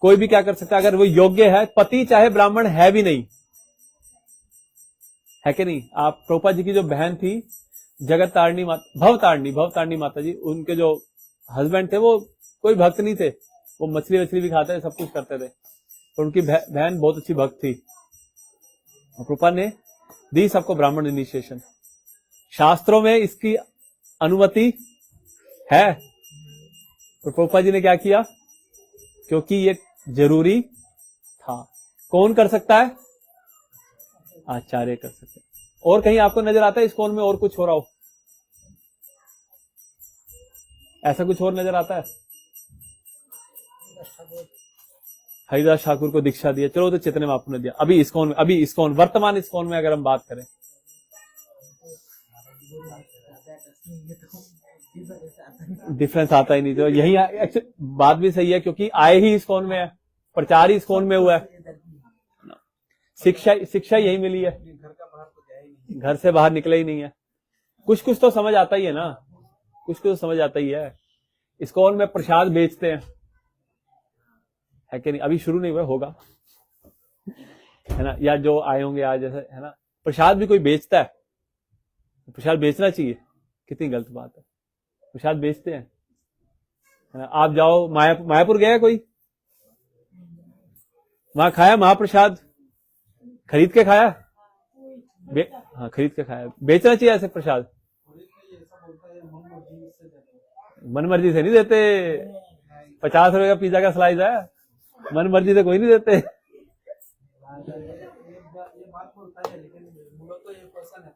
कोई भी क्या कर सकता है अगर वो योग्य है, पति चाहे ब्राह्मण है भी नहीं, है कि नहीं। आप प्रभुपाद जी की जो बहन थी जगत तारिणी माता, भवतारिणी माता जी, उनके जो हस्बैंड थे वो कोई भक्त नहीं थे, वो मछली वछली भी खाते थे, सब कुछ करते थे, पर उनकी बहन बहुत अच्छी भक्त थी। प्रभुपाद ने दी सबको ब्राह्मण इनिशिएशन। शास्त्रों में इसकी अनुमति है, तो प्रभुपाद जी ने क्या किया, क्योंकि ये जरूरी था। कौन कर सकता है? आचार्य कर सकते हैं। और कहीं आपको नजर आता है इस कौन में और कुछ हो रहा हो? ऐसा कुछ और नजर आता है? हरिदास ठाकुर को दीक्षा दिया, चलो तो चैतन्य महाप्रभु ने दिया। अभी इस्कॉन वर्तमान इस्कॉन में अगर हम बात करें, डिफरेंस आता ही नहीं। तो यही बात भी सही है, क्योंकि आए ही इस्कॉन में है, प्रचार ही इस्कॉन में हुआ है, शिक्षा यही मिली है, घर से बाहर निकले ही नहीं है। कुछ कुछ तो समझ आता ही है ना, कुछ कुछ समझ आता ही है। इस्कॉन में प्रसाद बेचते हैं, है कि नहीं। अभी शुरू नहीं हुआ, होगा, है ना। या जो आए होंगे आज, जैसे है ना, प्रसाद भी कोई बेचता है, प्रसाद बेचना चाहिए, कितनी गलत बात है। प्रसाद बेचते हैं, है ना। आप जाओ मायापुर गया कोई, वहां खाया महाप्रसाद, खरीद के खाया? हाँ, खरीद के खाया। बेचना चाहिए ऐसे प्रसाद? मन मर्जी से नहीं देते। 50 रुपए का पिज्जा का स्लाइस है, मन मर्जी से कोई नहीं देते। ये बात बोलता है, लेकिन मुझे तो ये पर्सन है,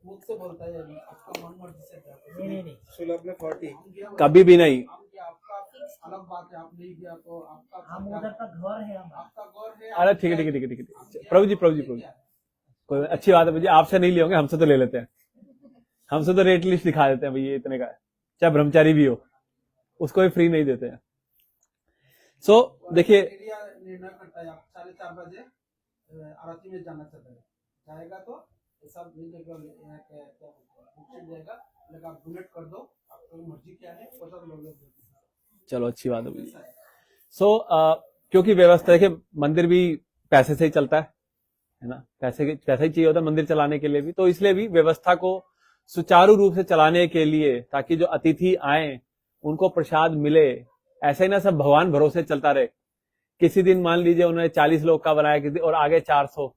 मुझसे बोलता है आपका मन मर्जी से नहीं सुलभ में 40 कभी भी नहीं। आपका अलग बात है, आप नहीं दिया तो आपका हम उधर का घर है, आपका घर है। अरे ठीक है। प्रभु जी कोई अच्छी बात है भैया, आपसे नहीं ले होंगे, हमसे तो ले लेते हैं। हमसे तो रेट लिस्ट दिखा देते हैं, भैया इतने का है, चाहे ब्रह्मचारी भी हो, उसको भी फ्री नहीं देते हैं। सो देखिए, निर्णय करता है आप 4:30 बजे आरती में जाना चाहता है, जाएगा तो सब मिल जाएगा, जाएगा, लेकिन आप डोनेट कर दो, आपकी मर्जी क्या है, वो सब लोग। चलो अच्छी बात है भैया। सो क्योंकि व्यवस्था देखिए, मंदिर भी पैसे से ही चलता है ना, पैसा ही चाहिए होता है मंदिर चलाने के लिए भी, तो इसलिए भी व्यवस्था को सुचारू रूप से चलाने के लिए, ताकि जो अतिथि आए उनको प्रसाद मिले, ऐसा ही ना सब भगवान भरोसे चलता रहे। किसी दिन मान लीजिए उन्होंने 40 लोग का बनाया किसी और आगे 400,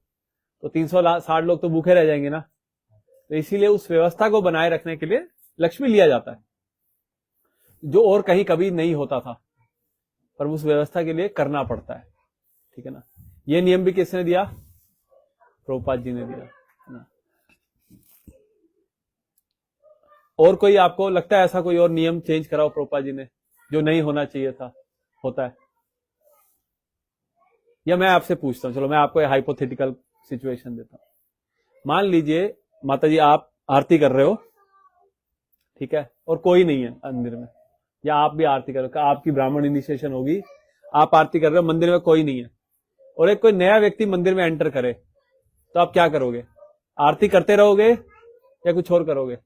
तो 360 लोग तो भूखे रह जाएंगे ना। तो इसीलिए उस व्यवस्था को बनाए रखने के लिए लक्ष्मी लिया जाता है, जो और कहीं कभी नहीं होता था, पर उस व्यवस्था के लिए करना पड़ता है, ठीक है ना। ये नियम भी किसने दिया? प्रभुपाद जी ने दिया, है ना। और कोई आपको लगता है ऐसा कोई और नियम चेंज कराओ प्रभुपाद जी ने जो नहीं होना चाहिए था, होता है? या मैं आपसे पूछता हूं, चलो मैं आपको हाइपोथेटिकल सिचुएशन देता हूं। मान लीजिए माता जी आप आरती कर रहे हो, ठीक है, और कोई नहीं है मंदिर में, या आप भी आरती कर रहे हो, आपकी ब्राह्मण इनिशिएशन होगी, आप आरती कर रहे हो, मंदिर में कोई नहीं है, और एक कोई नया व्यक्ति मंदिर में एंटर करे, तो आप क्या करोगे? आरती करते रहोगे या कुछ और करोगे?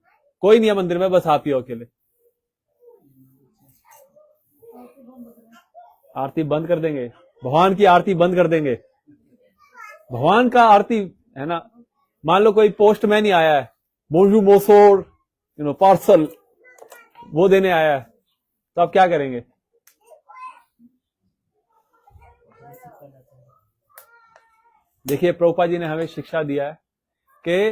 कोई नहीं है मंदिर में, बस आप ही हो अकेले, आरती बंद कर देंगे, भगवान की आरती बंद कर देंगे। भगवान का आरती, है ना। मान लो कोई पोस्टमैन ही आया है, बोंजू मोसोर पार्सल वो देने आया है, तो आप क्या करेंगे? देखिए, प्रभुपाद जी ने हमें शिक्षा दिया है कि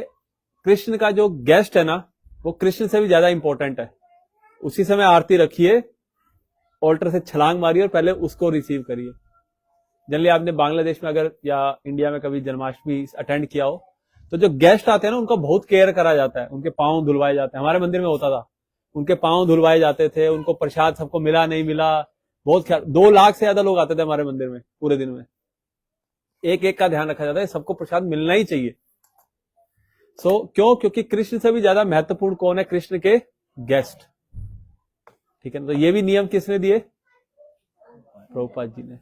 कृष्ण का जो गेस्ट है ना, वो कृष्ण से भी ज्यादा इंपॉर्टेंट है। उसी समय आरती रखिए, ऑल्टर से छलांग मारिए और पहले उसको रिसीव करिए। जनरली आपने बांग्लादेश में अगर या इंडिया में कभी जन्माष्टमी अटेंड किया हो, तो जो गेस्ट आते हैं ना, उनको बहुत केयर करा जाता है, उनके पांव धुलवाए जाते हैं। हमारे मंदिर में होता था, उनके पांव धुलवाए जाते थे, उनको प्रसाद सबको मिला नहीं मिला, बहुत ख्याल। 2 लाख से ज्यादा लोग आते थे हमारे मंदिर में पूरे दिन में, एक एक का ध्यान रखा जाता है, सबको प्रसाद मिलना ही चाहिए। क्यों? क्योंकि कृष्ण से भी ज्यादा महत्वपूर्ण कौन है? कृष्ण के गेस्ट। ठीक है ना? तो ये भी नियम किसने दिए? प्रभुपाद जी ने।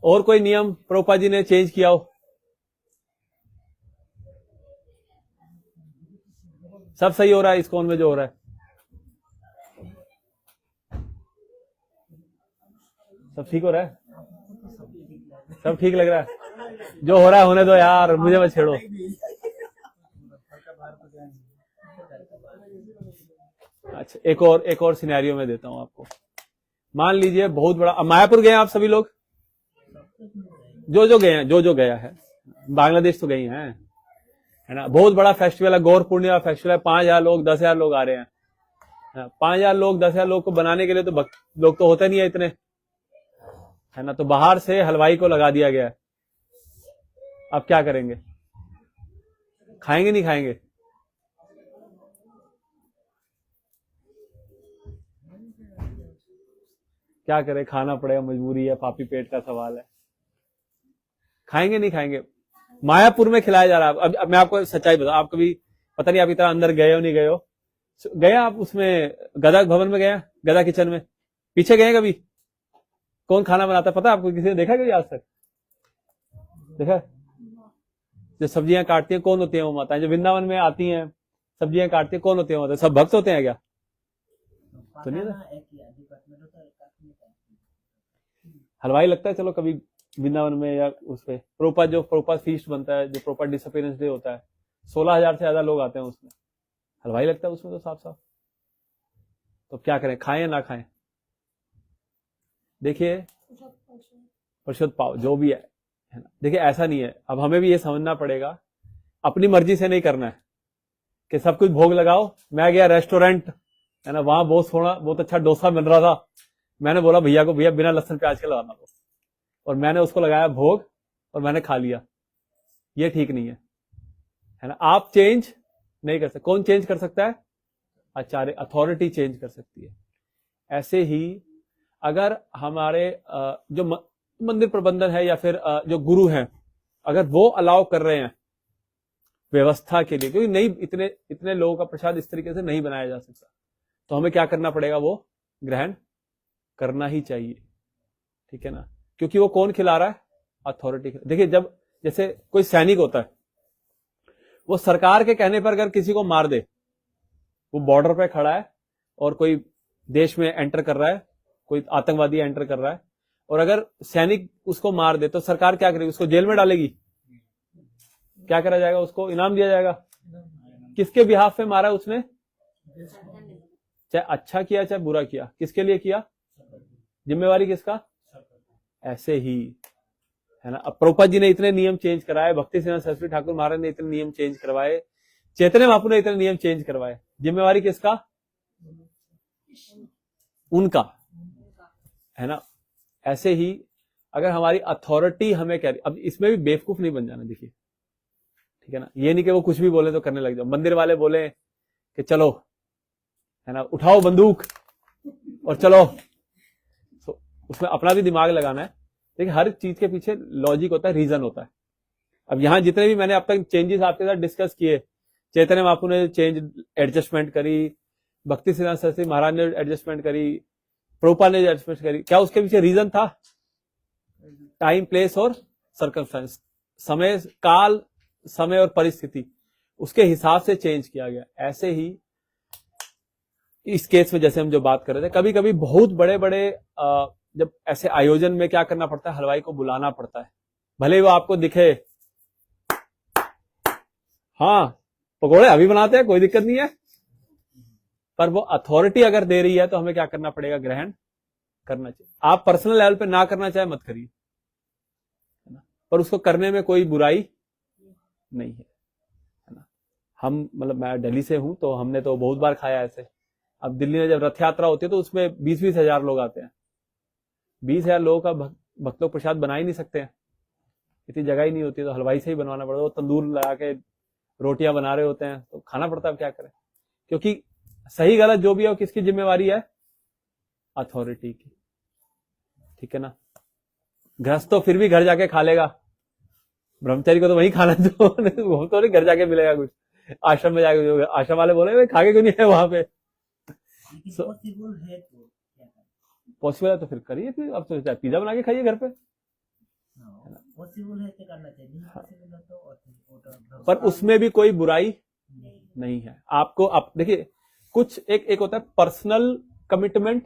और कोई नियम प्रभुपाद जी ने चेंज किया हो? सब सही हो रहा है इस्कॉन में जो हो रहा है? सब ठीक हो रहा है? सब ठीक लग रहा है? जो हो रहा है होने दो यार, मुझे मत छेड़ो। अच्छा, एक और सिनेरियो में देता हूं आपको। मान लीजिए बहुत बड़ा, अब मायापुर गए आप सभी लोग, जो गए हैं, जो गया है, बांग्लादेश तो गई हैं, है ना? बहुत बड़ा फेस्टिवल है, गौर पूर्णिमा फेस्टिवल है, 5,000 लोग 10,000 लोग आ रहे हैं। 5,000 लोग 10,000 लोग को बनाने के लिए तो लोग तो होते नहीं है इतने, है ना? तो बाहर से हलवाई को लगा दिया गया है। अब क्या करेंगे? खाएंगे नहीं खाएंगे? क्या करें, खाना पड़ेगा, मजबूरी है, पापी पेट का सवाल है। खाएंगे नहीं खाएंगे? मायापुर में खिलाया जा रहा है। अब मैं आपको सच्चाई बताऊं, आप कभी पता नहीं आप इतना अंदर गए हो नहीं गए हो, गया आप उसमें गदा भवन में गया, गदा किचन में पीछे गए कभी? कौन खाना बनाता है पता है आपको? किसी ने देखा कभी आज तक? देखा? जो सब्जियां काटती हैं कौन होती है? वो माताएं जो वृंदावन में आती हैं सब्जियां काटती हैं, कौन होती है माताएं? सब भक्त होते हैं क्या? तो नहीं ना, हलवाई लगता है। चलो कभी वृंदावन में या उस पे प्रोपा फीस्ट बनता है, जो प्रोपा डिसअपियरेंस डे होता है, 16,000 से ज्यादा लोग आते हैं उसमें, हलवाई लगता है उसमें तो साफ साफ। तो क्या करें, खाएं या ना खाएं? देखिए परिशुद्ध पाव जो भी है ना, देखिए ऐसा नहीं है। अब हमें भी ये समझना पड़ेगा, अपनी मर्जी से नहीं करना है कि सब कुछ भोग लगाओ। मैं गया रेस्टोरेंट, है ना, वहां बहुत अच्छा डोसा मिल रहा था, मैंने बोला भैया को, भैया बिना लहसुन प्याज के लगाना दो, और मैंने उसको लगाया भोग और मैंने खा लिया। ये ठीक नहीं है ना? आप चेंज नहीं कर सकते। कौन चेंज कर सकता है? आचार्य, अथॉरिटी चेंज कर सकती है। ऐसे ही अगर हमारे जो मंदिर प्रबंधन है या फिर जो गुरु हैं, अगर वो अलाउ कर रहे हैं व्यवस्था के लिए, क्योंकि नहीं इतने लोगों का प्रसाद इस तरीके से नहीं बनाया जा सकता, तो हमें क्या करना पड़ेगा? वो ग्रहण करना ही चाहिए। ठीक है ना? क्योंकि वो कौन खिला रहा है? अथॉरिटी। देखिए, जब जैसे कोई सैनिक होता है, वो सरकार के कहने पर अगर किसी को मार दे, वो बॉर्डर पे खड़ा है और कोई देश में एंटर कर रहा है, कोई आतंकवादी एंटर कर रहा है, और अगर सैनिक उसको मार दे तो सरकार क्या करेगी? उसको जेल में डालेगी। क्या करा जाएगा? उसको इनाम दिया जाएगा। किसके बिहाफ पे मारा उसने? चाहे अच्छा किया चाहे बुरा किया, किसके लिए किया? जिम्मेवारी किसका? ऐसे ही है ना। अब प्रभुपाद जी ने इतने नियम चेंज कराए, भक्ति सिद्धांत सरस्वती ठाकुर महाराज ने इतने नियम चेंज करवाए, चैतन्य महाप्रभु ने इतने नियम चेंज करवाए, जिम्मेवारी किसका? उनका, है ना। ऐसे ही अगर हमारी अथॉरिटी हमें कह रही, अब इसमें भी बेवकूफ नहीं बन जाना। देखिए, ठीक है ना, ये नहीं कि वो कुछ भी बोले तो करने लग जाओ। मंदिर वाले बोले कि चलो, है ना, उठाओ बंदूक और चलो, तो उसमें अपना भी दिमाग लगाना है। देखिए, हर चीज के पीछे लॉजिक होता है, रीजन होता है। अब यहां जितने भी मैंने अब तक चेंजेस आपके साथ डिस्कस किए, चैतन्य महाप्रभु ने चेंज एडजस्टमेंट करी, भक्ति सिद्धांत सरस्वती महाराज ने एडजस्टमेंट करी, प्रभुपाद ने एडजस्टमेंट करी, क्या उसके पीछे रीजन था? टाइम, प्लेस और सर्कमस्टेंस, समय, काल, समय और परिस्थिति, उसके हिसाब से चेंज किया गया। ऐसे ही इस केस में जैसे हम जो बात कर रहे थे, कभी कभी बहुत बड़े बड़े जब ऐसे आयोजन में क्या करना पड़ता है? हलवाई को बुलाना पड़ता है, भले ही वो आपको दिखे, हाँ पकोड़े अभी बनाते हैं, कोई दिक्कत नहीं है, पर वो अथॉरिटी अगर दे रही है तो हमें क्या करना पड़ेगा? ग्रहण करना चाहिए। आप पर्सनल लेवल पे ना करना चाहे मत करिए, है ना, पर उसको करने में कोई बुराई नहीं है ना। हम मतलब मैं दिल्ली से हूं, तो हमने तो बहुत बार खाया ऐसे। अब दिल्ली में जब रथ यात्रा होती है तो उसमें 20-20 हजार लोग आते हैं। 20,000 लोगों का भक्त लोग प्रसाद बना ही नहीं सकते हैं, इतनी जगह ही नहीं होती, तो हलवाई से ही बनवाना पड़ता है। वो तंदूर लगा के रोटियां बना रहे होते हैं, तो खाना पड़ता है। अब क्या करें? क्योंकि सही गलत जो भी है वो किसकी जिम्मेवारी है? अथॉरिटी की, ठीक है ना। गृहस्थ तो फिर भी घर जाके खा लेगा, ब्रह्मचारी को तो वहीं खाना जो वो तो नहीं घर जाके मिलेगा कुछ, आश्रम में जाके जो आश्रम वाले बोले भाई खाके क्यों नहीं है वहां पे। पॉसिबल है तो क्या करें? पॉसिबल है तो फिर करिए, फिर अब तो चाहे पिज्जा बना के खाइए घर पे। पॉसिबल है तो करना चाहिए, नहीं पॉसिबल है तो पर उसमें भी कोई बुराई नहीं है। आपको आप देखिए, कुछ एक होता है पर्सनल कमिटमेंट,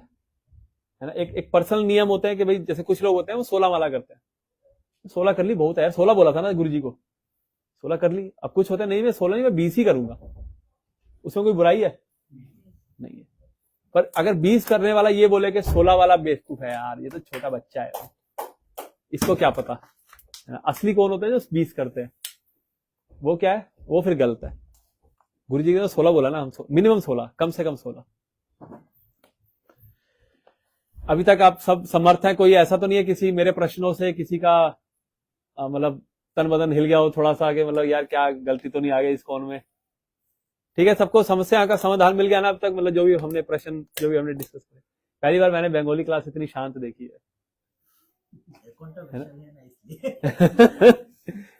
है ना, एक पर्सनल नियम होते हैं कि भाई जैसे कुछ लोग होते हैं वो 16 माला करते हैं, 16 कर ली बहुत है यार, 16 बोला था ना गुरुजी को, 16 कर ली। अब कुछ होता है नहीं मैं 16 नहीं मैं 20 ही करूंगा, उसमें कोई बुराई है नहीं है। पर अगर 20 करने वाला ये बोले कि 16 वाला बेवकूफ है यार, ये तो छोटा बच्चा है, इसको क्या पता, है ना? असली कौन होता है जो 20 करते हैं, वो क्या है, वो फिर गलत है। गुरुजी ने तो 16 बोला ना, हम मिनिमम 16, कम से कम 16। अभी तक आप सब समर्थ हैं, कोई ऐसा तो नहीं है किसी मेरे प्रश्नों से किसी का मतलब तन बदन हिल गया हो थोड़ा सा, कि मतलब यार क्या गलती तो नहीं आ गई इस कौन में, ठीक है, सबको समस्या का समाधान मिल गया ना अब तक, मतलब जो भी हमने प्रश्न जो भी हमने डिस्कस किया। पहली बार मैंने बंगाली क्लास इतनी शांत देखी है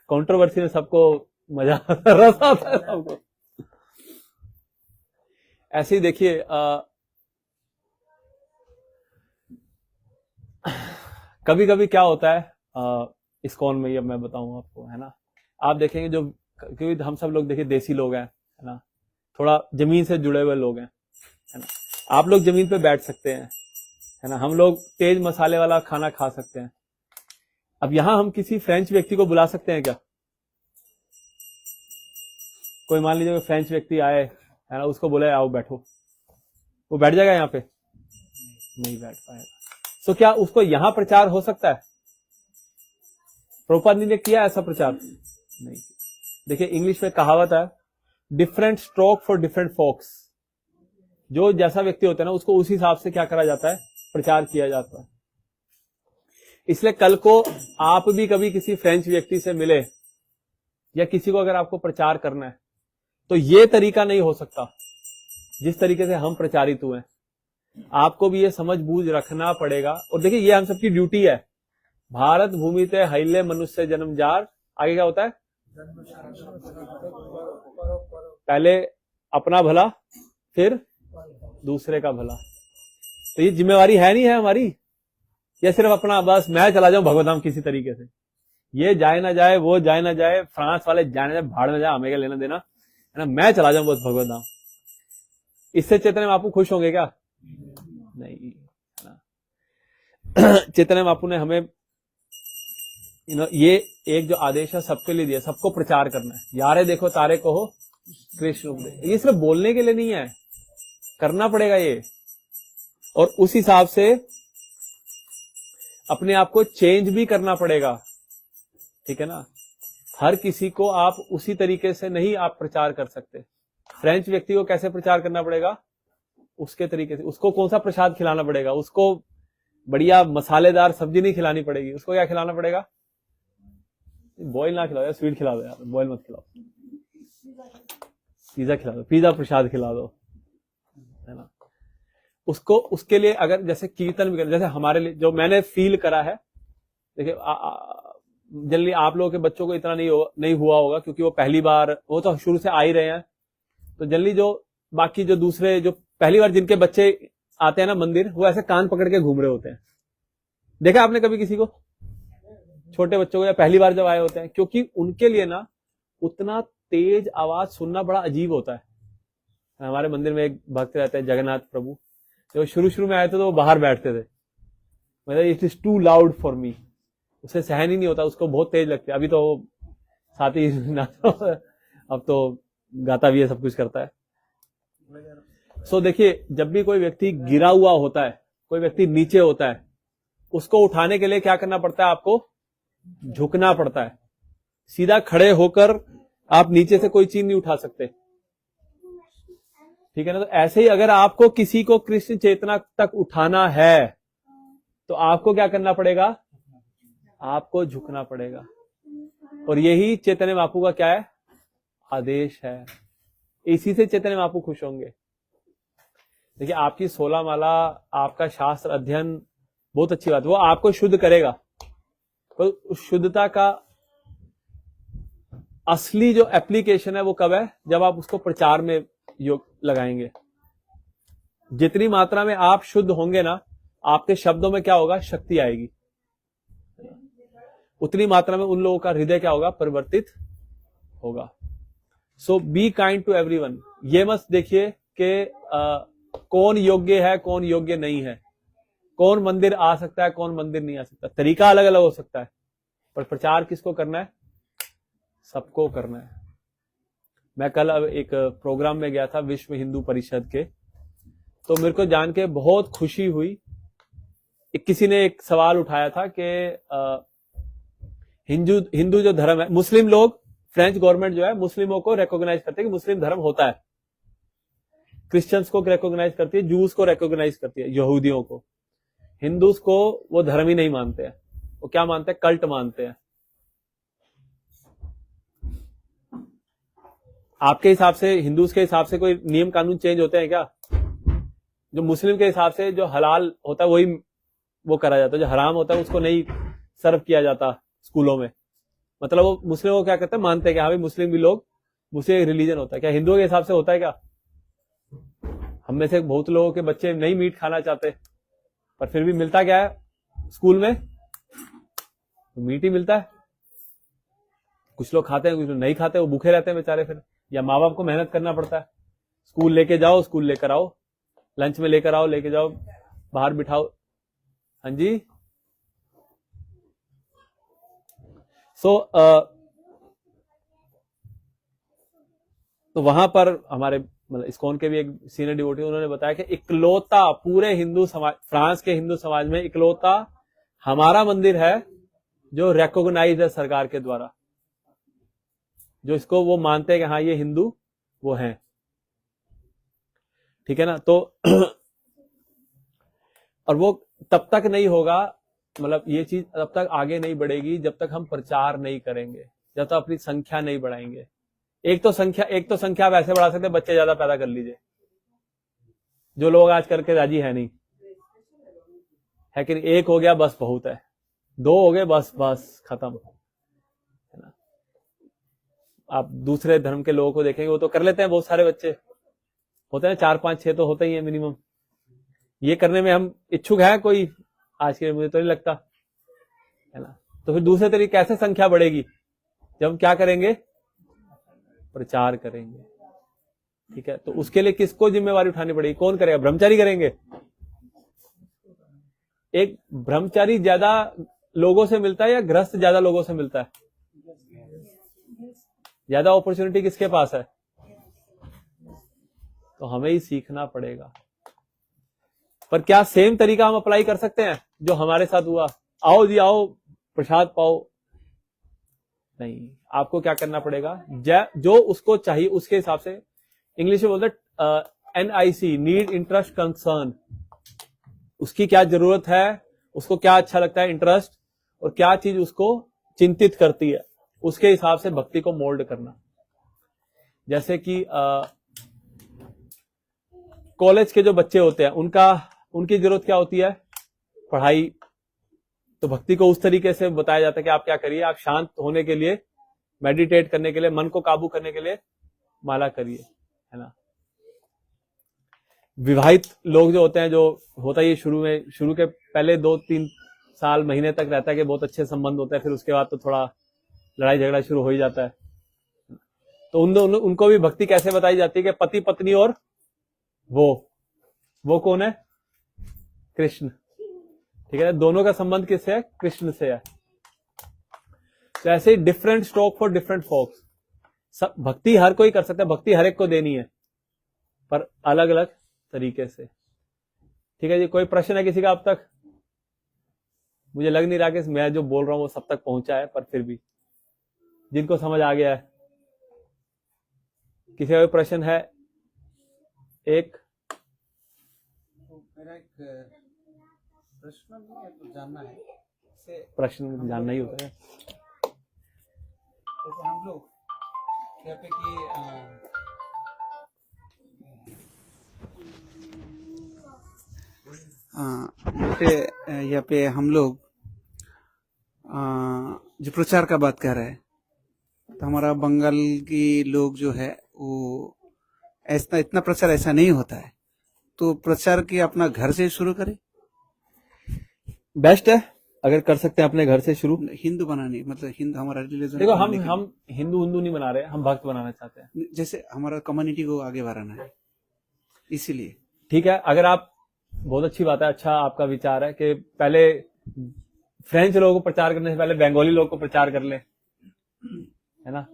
कंट्रोवर्सी में सबको मजा आता, रस आता है सबको। ऐसे ही देखिए कभी कभी क्या होता है इस्कॉन में, ये मैं बताऊं आपको, है ना, आप देखेंगे जो, क्योंकि हम सब लोग देखिए देसी लोग हैं, है ना, थोड़ा जमीन से जुड़े हुए लोग हैं, है ना, आप लोग जमीन पे बैठ सकते हैं, है ना, हम लोग तेज मसाले वाला खाना खा सकते हैं। अब यहां हम किसी फ्रेंच व्यक्ति को बुला सकते हैं क्या? कोई मान लीजिए फ्रेंच व्यक्ति आए, है ना, उसको बोले आओ बैठो, वो बैठ जाएगा यहाँ पे? नहीं बैठ पाएगा। तो क्या उसको यहां प्रचार हो सकता है? प्रभुपाद ने किया ऐसा प्रचार? नहीं। देखिए इंग्लिश में कहावत है, different stroke for different folks. जो जैसा व्यक्ति होता है ना उसको उसी हिसाब से क्या करा जाता है, प्रचार किया जाता है। इसलिए कल को आप भी कभी किसी फ्रेंच व्यक्ति से मिले या किसी को अगर आपको प्रचार करना है तो ये तरीका नहीं हो सकता जिस तरीके से हम प्रचारित हुए। आपको भी ये समझ बूझ रखना पड़ेगा। और देखिए ये हम सबकी ड्यूटी है। भारत भूमि ते हिले मनुष्य जन्म जार, आगे क्या होता है, पहले अपना भला फिर दूसरे का भला। तो ये जिम्मेवारी है नहीं है हमारी, या सिर्फ अपना बस मैं चला जाऊं भगवतधाम किसी तरीके से, ये जाए ना जाए वो जाए ना जाए, फ्रांस वाले जाए ना जाए, भाड़ में जाए, हमें क्या लेना देना, है ना, मैं चला जाऊं बस भगवतधाम। इससे चैतन्य महाप्रभु खुश होंगे क्या? नहीं, है ना। चैतन्य महाप्रभु ने हमें ये एक जो आदेश है सबके लिए दिया, सबको प्रचार करना है। यारे देखो तारे कहो कृष्ण उपदेश, ये सिर्फ बोलने के लिए नहीं है, करना पड़ेगा ये। और उस हिसाब से अपने आप को चेंज भी करना पड़ेगा, ठीक है ना। हर किसी को आप उसी तरीके से नहीं आप प्रचार कर सकते। फ्रेंच व्यक्ति को कैसे प्रचार करना पड़ेगा, उसके तरीके से। उसको कौन सा प्रसाद खिलाना पड़ेगा, उसको बढ़िया मसालेदार सब्जी नहीं खिलानी पड़ेगी, उसको क्या खिलाना पड़ेगा, बॉयल ना खिलाओ यार, स्वीट खिला दो यार, बॉयल मत खिलाओ, पिज्जा खिला दो, पिज्जा प्रसाद खिला दो, है ना। उसको उसके लिए अगर जैसे कीर्तन भी, जैसे हमारे लिए जो मैंने फील करा है, देखिए जनरली आप लोगों के बच्चों को इतना नहीं हुआ होगा क्योंकि वो पहली बार, वो तो शुरू से आ ही रहे हैं। तो जनरली जो बाकी जो दूसरे जो पहली बार जिनके बच्चे आते हैं ना मंदिर, वो ऐसे कान पकड़ के घूम रहे होते हैं। देखा आपने कभी किसी को, छोटे बच्चों को, या पहली बार जब आए होते हैं, क्योंकि उनके लिए ना उतना तेज आवाज सुनना बड़ा अजीब होता है। हमारे मंदिर में एक भक्त रहते हैं जगन्नाथ प्रभु, जो शुरू में आए थे तो वो बाहर बैठते थे, मतलब it is too loud for me, उसे सहन ही नहीं होता, उसको बहुत तेज लगती है। अभी तो साथ ही अब तो गाता भी है, सब कुछ करता है। सो देखिए जब भी कोई व्यक्ति गिरा हुआ होता है, कोई व्यक्ति नीचे होता है, उसको उठाने के लिए क्या करना पड़ता है, आपको झुकना पड़ता है। सीधा खड़े होकर आप नीचे से कोई चीज नहीं उठा सकते, ठीक है ना। तो ऐसे ही अगर आपको किसी को कृष्ण चेतना तक उठाना है तो आपको क्या करना पड़ेगा, आपको झुकना पड़ेगा। और यही चैतन्य महाप्रभु का क्या है, आदेश है। इसी से चैतन्य महाप्रभु खुश होंगे। देखिए आपकी 16 माला, आपका शास्त्र अध्ययन बहुत अच्छी बात, वो आपको शुद्ध करेगा, तो उस शुद्धता का असली जो एप्लीकेशन है वो कब है, जब आप उसको प्रचार में योग लगाएंगे। जितनी मात्रा में आप शुद्ध होंगे ना, आपके शब्दों में क्या होगा, शक्ति आएगी, उतनी मात्रा में उन लोगों का हृदय क्या होगा, परिवर्तित होगा। सो बी काइंड टू एवरीवन। ये मत देखिए कि कौन योग्य है कौन योग्य नहीं है, कौन मंदिर आ सकता है कौन मंदिर नहीं आ सकता, तरीका अलग अलग हो सकता है, पर प्रचार किसको करना है, सबको करना है। मैं कल अब एक प्रोग्राम में गया था विश्व हिंदू परिषद के, तो मेरे को जान के बहुत खुशी हुई। किसी ने एक सवाल उठाया था कि हिंदू जो धर्म है, मुस्लिम लोग, फ्रेंच गवर्नमेंट जो है मुस्लिमों को रिकॉग्नाइज करते हैं कि मुस्लिम धर्म होता है, क्रिश्चियंस को रिकॉग्नाइज करती है, जूस को रिकॉग्नाइज करती है, यहूदियों को। हिंदूज को वो धर्म ही नहीं मानते हैं, वो क्या मानते हैं, कल्ट मानते हैं। आपके हिसाब से, हिंदूज के हिसाब से कोई नियम कानून चेंज होते हैं क्या? जो मुस्लिम के हिसाब से जो हलाल होता है वही वो करा जाता है, जो हराम होता है उसको नहीं सर्व किया जाता स्कूलों में। मतलब वो मुस्लिमों को क्या कहते हैं, मानते हैं कि हाँ भाई मुस्लिम भी लोग, मुस्लिम रिलीजन होता है। क्या हिंदुओं के हिसाब से होता है क्या? हम में से बहुत लोगों के बच्चे नहीं मीट खाना चाहते, पर फिर भी मिलता क्या है स्कूल में, तो मीट ही मिलता है। कुछ लोग खाते हैं, कुछ लोग नहीं खाते, वो भूखे रहते हैं बेचारे फिर, या माँ बाप को मेहनत करना पड़ता है, स्कूल लेके जाओ, स्कूल लेकर आओ, लंच में लेकर आओ, लेके जाओ, बाहर बिठाओ। हाँ जी। तो वहां पर हमारे मतलब इस्कॉन के भी एक सीनियर डिवोटी, उन्होंने बताया कि इकलौता पूरे हिंदू समाज, फ्रांस के हिंदू समाज में इकलौता हमारा मंदिर है जो रिकॉग्नाइज है सरकार के द्वारा, जो इसको वो मानते हैं कि हाँ ये हिंदू वो हैं, ठीक है ना। तो और वो तब तक नहीं होगा, मतलब ये चीज तब तक आगे नहीं बढ़ेगी जब तक हम प्रचार नहीं करेंगे, जब तक अपनी संख्या नहीं बढ़ाएंगे। एक तो संख्या आप ऐसे बढ़ा सकते हैं, बच्चे ज्यादा पैदा कर लीजिए, जो लोग आज करके राजी है नहीं, है कि एक हो गया बस बहुत है, दो हो गए बस खत्म, है ना। आप दूसरे धर्म के लोगों को देखेंगे, वो तो कर लेते हैं, बहुत सारे बच्चे होते हैं, 4 5 6 तो होते ही है मिनिमम। ये करने में हम इच्छुक हैं कोई आज के, मुझे तो नहीं लगता, है ना। तो फिर दूसरे तरीके कैसे संख्या बढ़ेगी, जब हम क्या करेंगे, प्रचार करेंगे, ठीक है। तो उसके लिए किसको जिम्मेवारी उठानी पड़ेगी, कौन करेगा, ब्रह्मचारी करेंगे। एक ब्रह्मचारी ज्यादा लोगों से मिलता है या गृहस्थ ज्यादा लोगों से मिलता है? ज्यादा अपॉर्चुनिटी किसके पास है? तो हमें ही सीखना पड़ेगा। पर क्या सेम तरीका हम अप्लाई कर सकते हैं जो हमारे साथ हुआ, आओ जी आओ प्रसाद पाओ? नहीं, आपको क्या करना पड़ेगा, जो उसको चाहिए उसके हिसाब से, इंग्लिश में बोलते NIC, नीड इंटरेस्ट कंसर्न, उसकी क्या जरूरत है, उसको क्या अच्छा लगता है, इंटरेस्ट, और क्या चीज उसको चिंतित करती है, उसके हिसाब से भक्ति को मोल्ड करना। जैसे कि कॉलेज के जो बच्चे होते हैं, उनकी जरूरत क्या होती है, पढ़ाई। तो भक्ति को उस तरीके से बताया जाता है कि आप क्या करिए, आप शांत होने के लिए, मेडिटेट करने के लिए, मन को काबू करने के लिए माला करिए, है ना। विवाहित लोग जो होते हैं, जो होता है शुरू के पहले 2-3 साल महीने तक रहता है कि बहुत अच्छे संबंध होते हैं, फिर उसके बाद तो थोड़ा लड़ाई झगड़ा शुरू हो ही जाता है। तो उनको भी भक्ति कैसे बताई जाती है कि पति पत्नी और वो कौन है, कृष्ण, ठीक है। दोनों का संबंध किससे है, कृष्ण से है। तो ऐसे different stroke for different folks. भक्ति हर कोई कर सकता है, भक्ति हर एक को देनी है, पर अलग अलग तरीके से, ठीक है जी। कोई प्रश्न है किसी का अब तक? मुझे लग नहीं रहा कि मैं जो बोल रहा हूं वो सब तक पहुंचा है, पर फिर भी जिनको समझ आ गया है। किसी का कोई प्रश्न है? एक मेरा एक प्रश्न नहीं है, तो जानना है, प्रश्न जानना ही होता है। जैसे हम लोग कहते कि यहाँ पे हम लोग जो प्रचार का बात कर रहे हैं, तो हमारा बंगाल की लोग जो है वो ऐसा इतना प्रचार ऐसा नहीं होता है, तो प्रचार की अपना घर से शुरू करें। बेस्ट है अगर कर सकते हैं अपने घर से शुरू। हिंदू बनाने मतलब हिंदू हमारा रिलीजन। देखो हम हिंदू नहीं बना रहे, हम भक्त बनाना चाहते हैं। जैसे हमारा कम्युनिटी को आगे बढ़ाना है, इसीलिए। ठीक है, अगर आप, बहुत अच्छी बात है, अच्छा आपका विचार है कि पहले फ्रेंच लोगों को प्रचार करने से पहले बंगाली लोग को प्रचार कर ले, है ना,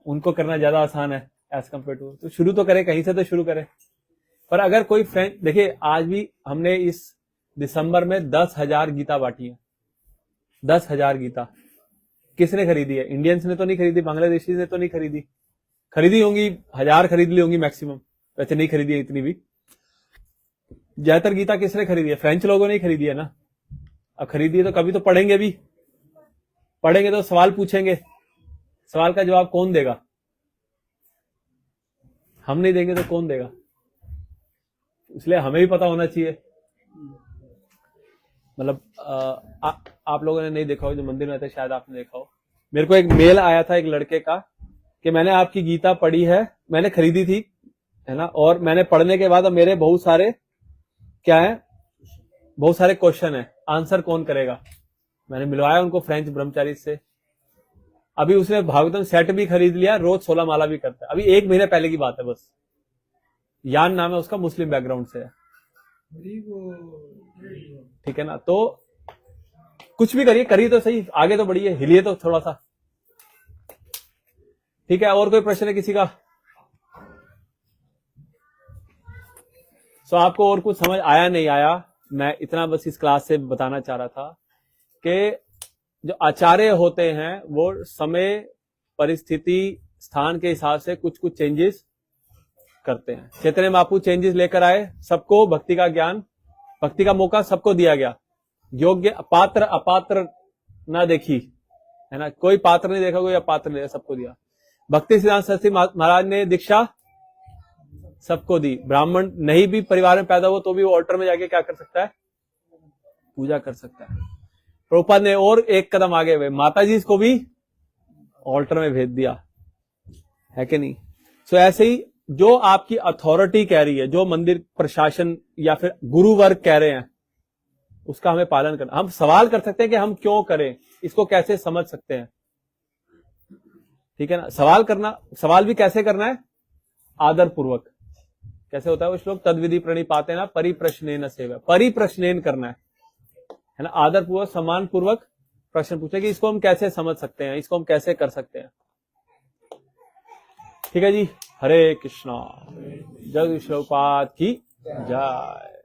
उनको करना ज्यादा आसान है एज कम्पेयर टू। तो शुरू तो करे, कहीं से तो शुरू करे। पर अगर कोई फ्रेंच, देखिए आज भी हमने इस दिसंबर में 10,000 गीता बांटी है। 10,000 गीता किसने खरीदी है? इंडियंस ने तो नहीं खरीदी, बांग्लादेशी ने तो नहीं खरीदी, खरीदी होंगी 1000 खरीद ली होंगी मैक्सिमम, वैसे नहीं खरीदी है इतनी भी। ज्यादातर गीता किसने खरीदी है? फ्रेंच लोगों ने ही खरीदी है ना। अब खरीदी है तो कभी तो पढ़ेंगे भी, पढ़ेंगे तो सवाल पूछेंगे, सवाल का जवाब कौन देगा? हम नहीं देंगे तो कौन देगा? इसलिए हमें भी पता होना चाहिए। मतलब आप लोगों ने नहीं देखा हो, जो मंदिर में थे शायद आपने देखा हो। मेरे को एक मेल आया था एक लड़के का कि मैंने आपकी गीता पढ़ी है, मैंने खरीदी थी, है ना, और मैंने पढ़ने के बाद अब मेरे बहुत सारे क्या है, बहुत सारे क्वेश्चन है, आंसर कौन करेगा? मैंने मिलवाया उनको फ्रेंच ब्रह्मचारी से। अभी उसने भागवतम सेट भी खरीद लिया, रोज 16 माला भी करता है। अभी 1 महीने पहले की बात है बस। यान नाम है उसका, मुस्लिम बैकग्राउंड से है, ठीक है ना। तो कुछ भी करिए, करिए तो सही, आगे तो बढ़िए, हिलिए तो थोड़ा सा, ठीक है। और कोई प्रश्न है किसी का? सो आपको और कुछ समझ आया नहीं आया, मैं इतना बस इस क्लास से बताना चाह रहा था कि जो आचार्य होते हैं वो समय, परिस्थिति, स्थान के हिसाब से कुछ कुछ चेंजेस करते हैं। चैतन्य महाप्रभु चेंजेस लेकर आए, सबको भक्ति का ज्ञान, भक्ति का मौका सबको दिया गया। योग्य पात्र अपात्र ना देखी, है ना, कोई पात्र नहीं देखा, कोई अपात्र नहीं देखा, सबको दिया। भक्ति सिद्धांत सरस्वती महाराज ने दीक्षा सबको दी। ब्राह्मण नहीं भी परिवार में पैदा हुआ तो भी वो ऑल्टर में जाके क्या कर सकता है? पूजा कर सकता है। प्रभुपाद ने और एक कदम आगे हुए, माता जी को भी ऑल्टर में भेज दिया, है कि नहीं? सो ऐसे ही जो आपकी अथॉरिटी कह रही है, जो मंदिर प्रशासन या फिर गुरु वर्ग कह रहे हैं, उसका हमें पालन करना। हम सवाल कर सकते हैं कि हम क्यों करें, इसको कैसे समझ सकते हैं, ठीक है ना। सवाल करना, सवाल भी कैसे करना है? आदर पूर्वक। कैसे होता है वो श्लोक? तद्विधि प्रणिपाते ना परिप्रश्नेन सेवा, परिप्रश्नेन करना है ना, आदर पूर्वक, सम्मान पूर्वक प्रश्न पूछे कि इसको हम कैसे समझ सकते हैं, इसको हम कैसे कर सकते हैं, ठीक है जी। हरे कृष्णा। जय श्रीपाद की जय।